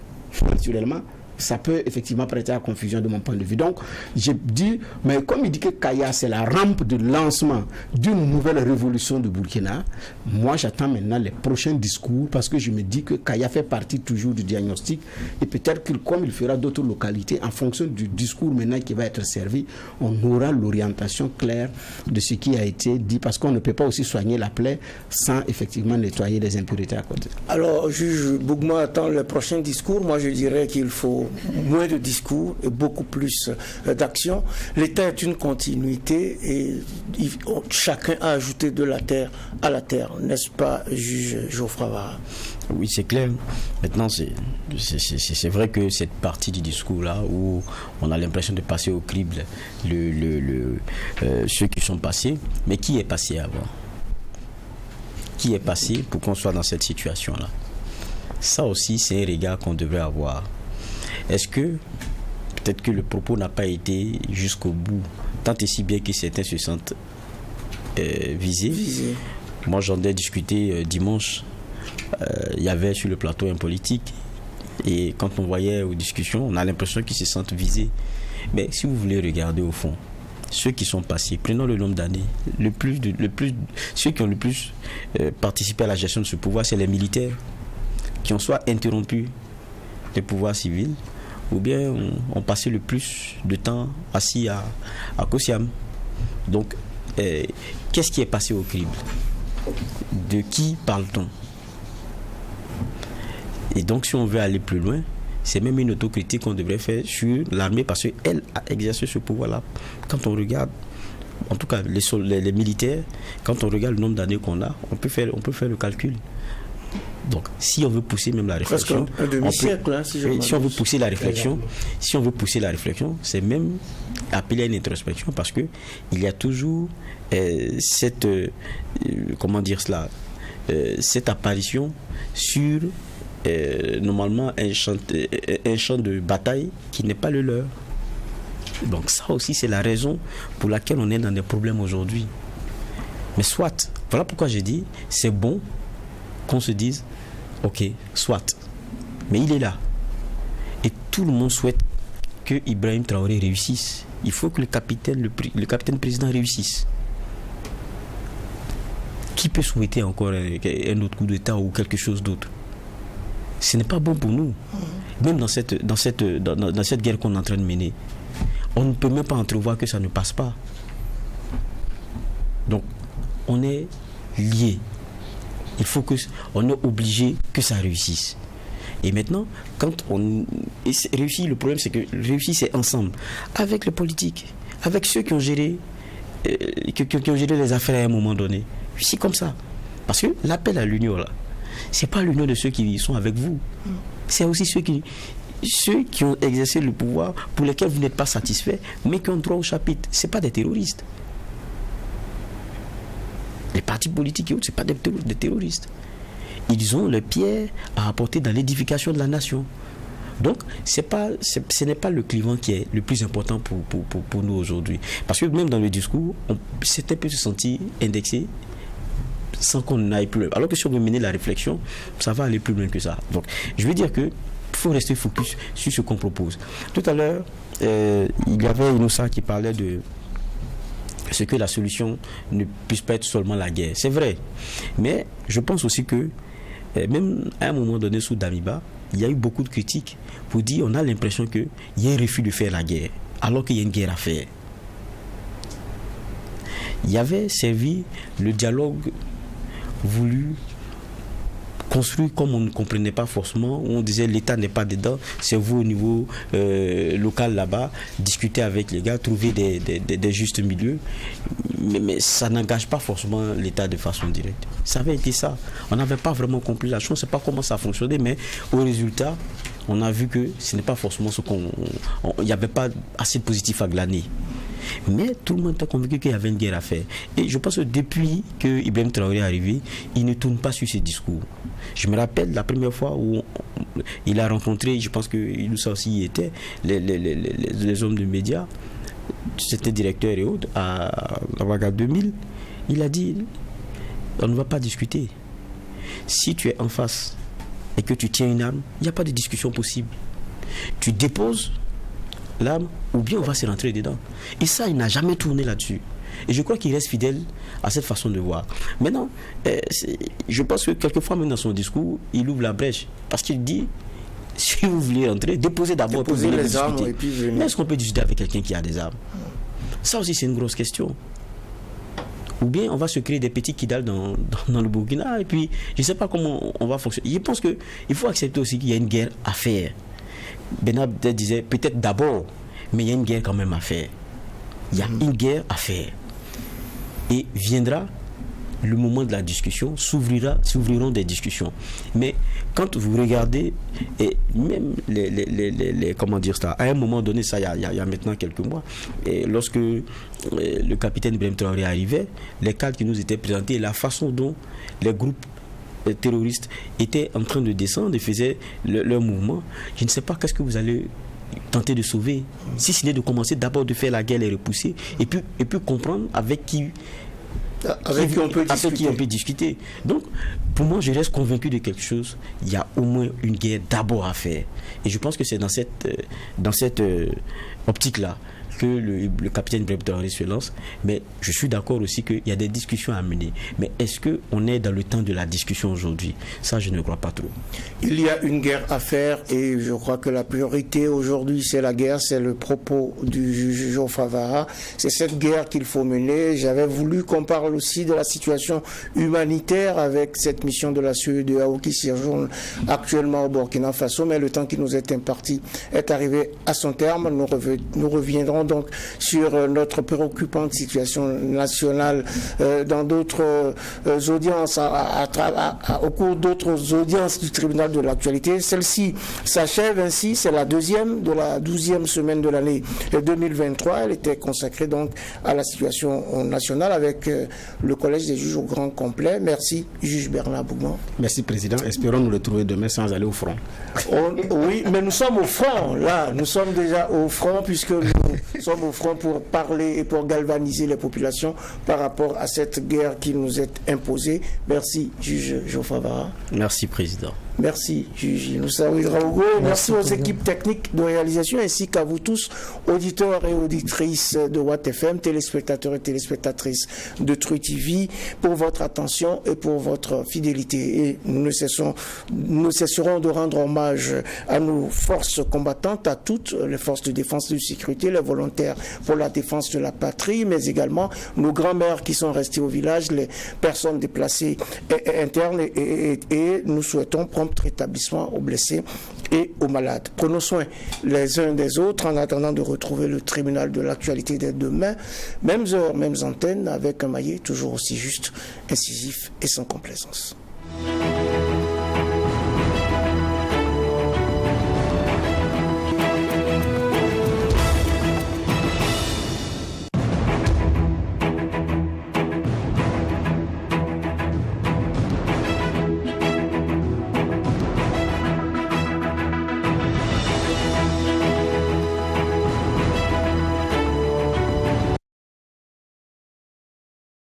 naturellement. Ça peut effectivement prêter à confusion de mon point de vue. Donc, j'ai dit, mais comme il dit que Kaya, c'est la rampe de lancement d'une nouvelle révolution de Burkina, moi, j'attends maintenant les prochains discours parce que je me dis que Kaya fait partie toujours du diagnostic et peut-être que comme il fera d'autres localités, en fonction du discours maintenant qui va être servi, on aura l'orientation claire de ce qui a été dit parce qu'on ne peut pas aussi soigner la plaie sans effectivement nettoyer les impuretés à côté.
Alors, juge Bougma attend le prochain discours. Moi, je dirais qu'il faut moins de discours et beaucoup plus d'action. L'État est une continuité et chacun a ajouté de la terre à la terre, n'est-ce pas, juge Geoffroy Vara?
Oui, c'est clair. Maintenant, c'est vrai que cette partie du discours-là, où on a l'impression de passer au crible ceux qui sont passés, mais qui est passé avant? Qui est passé pour qu'on soit dans cette situation-là? Ça aussi, c'est un regard qu'on devrait avoir. Est-ce que peut-être que le propos n'a pas été jusqu'au bout, tant et si bien que certains se sentent visés. Moi, j'en ai discuté dimanche. Il y avait sur le plateau un politique et quand on voyait aux discussions, on a l'impression qu'ils se sentent visés. Mais si vous voulez regarder au fond, ceux qui sont passés, prenons le nombre d'années, ceux qui ont le plus participé à la gestion de ce pouvoir, c'est les militaires qui ont soit interrompu les pouvoirs civils ou bien ont passé le plus de temps assis à Kosiam. Donc, qu'est-ce qui est passé au crible? De qui parle-t-on? Et donc, si on veut aller plus loin, c'est même une autocritique qu'on devrait faire sur l'armée parce qu'elle a exercé ce pouvoir-là. Quand on regarde, en tout cas les militaires, quand on regarde le nombre d'années qu'on a, on peut faire le calcul. Donc, si on veut pousser même la réflexion, si on veut pousser la réflexion, c'est même appeler à une introspection parce que il y a toujours cette apparition sur normalement un champ de bataille qui n'est pas le leur. Donc ça aussi c'est la raison pour laquelle on est dans des problèmes aujourd'hui. Mais soit, voilà pourquoi j'ai dit c'est bon qu'on se dise ok, soit, mais il est là et tout le monde souhaite que Ibrahim Traoré réussisse. Il faut que le capitaine président réussisse. qui peut souhaiter encore un autre coup d'État ou quelque chose d'autre? Ce n'est pas bon pour nous. Même dans cette guerre qu'on est en train de mener, on ne peut même pas entrevoir que ça ne passe pas. Donc, on est liés. On est obligé que ça réussisse. Et maintenant, quand on réussit, le problème c'est que réussit c'est ensemble, avec les politiques, avec ceux qui ont géré, les affaires à un moment donné. C'est comme ça. Parce que l'appel à l'union là, c'est pas l'union de ceux qui sont avec vous. C'est aussi ceux qui ont exercé le pouvoir, pour lesquels vous n'êtes pas satisfait, mais qui ont droit au chapitre. C'est pas des terroristes. Les partis politiques et autres, ce n'est pas des terroristes. Ils ont le pied à apporter dans l'édification de la nation. Donc, ce n'est pas le clivant qui est le plus important pour nous aujourd'hui. Parce que même dans le discours, certains peuvent se sentir indexés sans qu'on aille plus loin. Alors que si on veut mener la réflexion, ça va aller plus loin que ça. Donc, je veux dire qu'il faut rester focus sur ce qu'on propose. Tout à l'heure, il y avait Inoussa qui parlait de ce que la solution ne puisse pas être seulement la guerre. C'est vrai. Mais je pense aussi que, même à un moment donné sous Damiba, il y a eu beaucoup de critiques pour dire on a l'impression qu'il y a un refus de faire la guerre, alors qu'il y a une guerre à faire. Il y avait servi le dialogue voulu construit comme on ne comprenait pas forcément, où on disait l'État n'est pas dedans, c'est vous au niveau local là-bas, discuter avec les gars, trouver des justes milieux, mais ça n'engage pas forcément l'État de façon directe. Ça avait été ça. On n'avait pas vraiment compris la chose, on ne sait pas comment ça fonctionnait, mais au résultat, on a vu que ce n'est pas forcément ce qu'on... Il n'y avait pas assez de positif à glaner. Mais tout le monde était convaincu qu'il y avait une guerre à faire. Et je pense que depuis que Ibrahim Traoré est arrivé, il ne tourne pas sur ses discours. Je me rappelle la première fois où il a rencontré, je pense que Inoussa aussi y était, les hommes de médias, c'était directeur et autres, à la Vaga 2000, il a dit, on ne va pas discuter. Si tu es en face et que tu tiens une arme, il n'y a pas de discussion possible. Tu déposes l'arme, ou bien on va se rentrer dedans. Et ça, il n'a jamais tourné là-dessus. Et je crois qu'il reste fidèle à cette façon de voir. Maintenant, je pense que quelquefois, même dans son discours, il ouvre la brèche. Parce qu'il dit, si vous voulez rentrer, déposez d'abord
les armes et puis venez.
Mais est-ce qu'on peut discuter avec quelqu'un qui a des armes? Ça aussi, c'est une grosse question. Ou bien on va se créer des petits kidals dans le Burkina, et puis je ne sais pas comment on va fonctionner. Je pense qu'il faut accepter aussi qu'il y a une guerre à faire. Benab disait peut-être d'abord, mais il y a une guerre quand même à faire. Il y a une guerre à faire. Et viendra le moment de la discussion, s'ouvriront des discussions. Mais quand vous regardez, et même comment dire ça, à un moment donné, ça il y a maintenant quelques mois, et lorsque le capitaine Ibrahim Traoré arrivait, les cadres qui nous étaient présentés, la façon dont les groupes terroristes étaient en train de descendre et faisaient leur mouvement, je ne sais pas qu'est-ce que vous allez tenter de sauver, si ce n'est de commencer d'abord de faire la guerre, les repousser, et puis comprendre avec qui on peut discuter. Donc, pour moi, je reste convaincu de quelque chose. Il y a au moins une guerre d'abord à faire. Et je pense que c'est dans cette optique-là que le capitaine Ibrahim Traoré se lance. Mais je suis d'accord aussi qu'il y a des discussions à mener. Mais est-ce qu'on est dans le temps de la discussion aujourd'hui? Ça, je ne crois pas trop.
Il y a une guerre à faire et je crois que la priorité aujourd'hui, c'est la guerre. C'est le propos du juge Geoffroy Favara. C'est cette guerre qu'il faut mener. J'avais voulu qu'on parle aussi de la situation humanitaire avec cette mission de la CEDEAO qui séjourne actuellement au Burkina Faso. Mais le temps qui nous est imparti est arrivé à son terme. Nous reviendrons donc sur notre préoccupante situation nationale dans d'autres audiences, au cours d'autres audiences du tribunal de l'actualité. Celle-ci s'achève ainsi, c'est la deuxième de la 12e semaine de l'année 2023. Elle était consacrée donc à la situation nationale avec le collège des juges au grand complet. Merci, juge Bernard Bougman.
Merci, président. Espérons nous retrouver demain sans aller au front.
Oui, mais nous sommes au front, là. Nous sommes déjà au front puisque sommes au front pour parler et pour galvaniser les populations par rapport à cette guerre qui nous est imposée. Merci, juge Geoffroy Vara.
Merci, président.
Merci, juge Inoussa Ouedraogo. Merci aux équipes techniques de réalisation ainsi qu'à vous tous, auditeurs et auditrices de Watt FM, téléspectateurs et téléspectatrices de True TV, pour votre attention et pour votre fidélité. Et nous ne cesserons de rendre hommage à nos forces combattantes, à toutes les forces de défense et de sécurité, les volontaires pour la défense de la patrie, mais également nos grands-mères qui sont restés au village, les personnes déplacées internes et nous souhaitons prompt rétablissement aux blessés et aux malades. Prenons soin les uns des autres en attendant de retrouver le tribunal de l'actualité dès demain. Mêmes heures, mêmes antennes, avec un maillet toujours aussi juste, incisif et sans complaisance.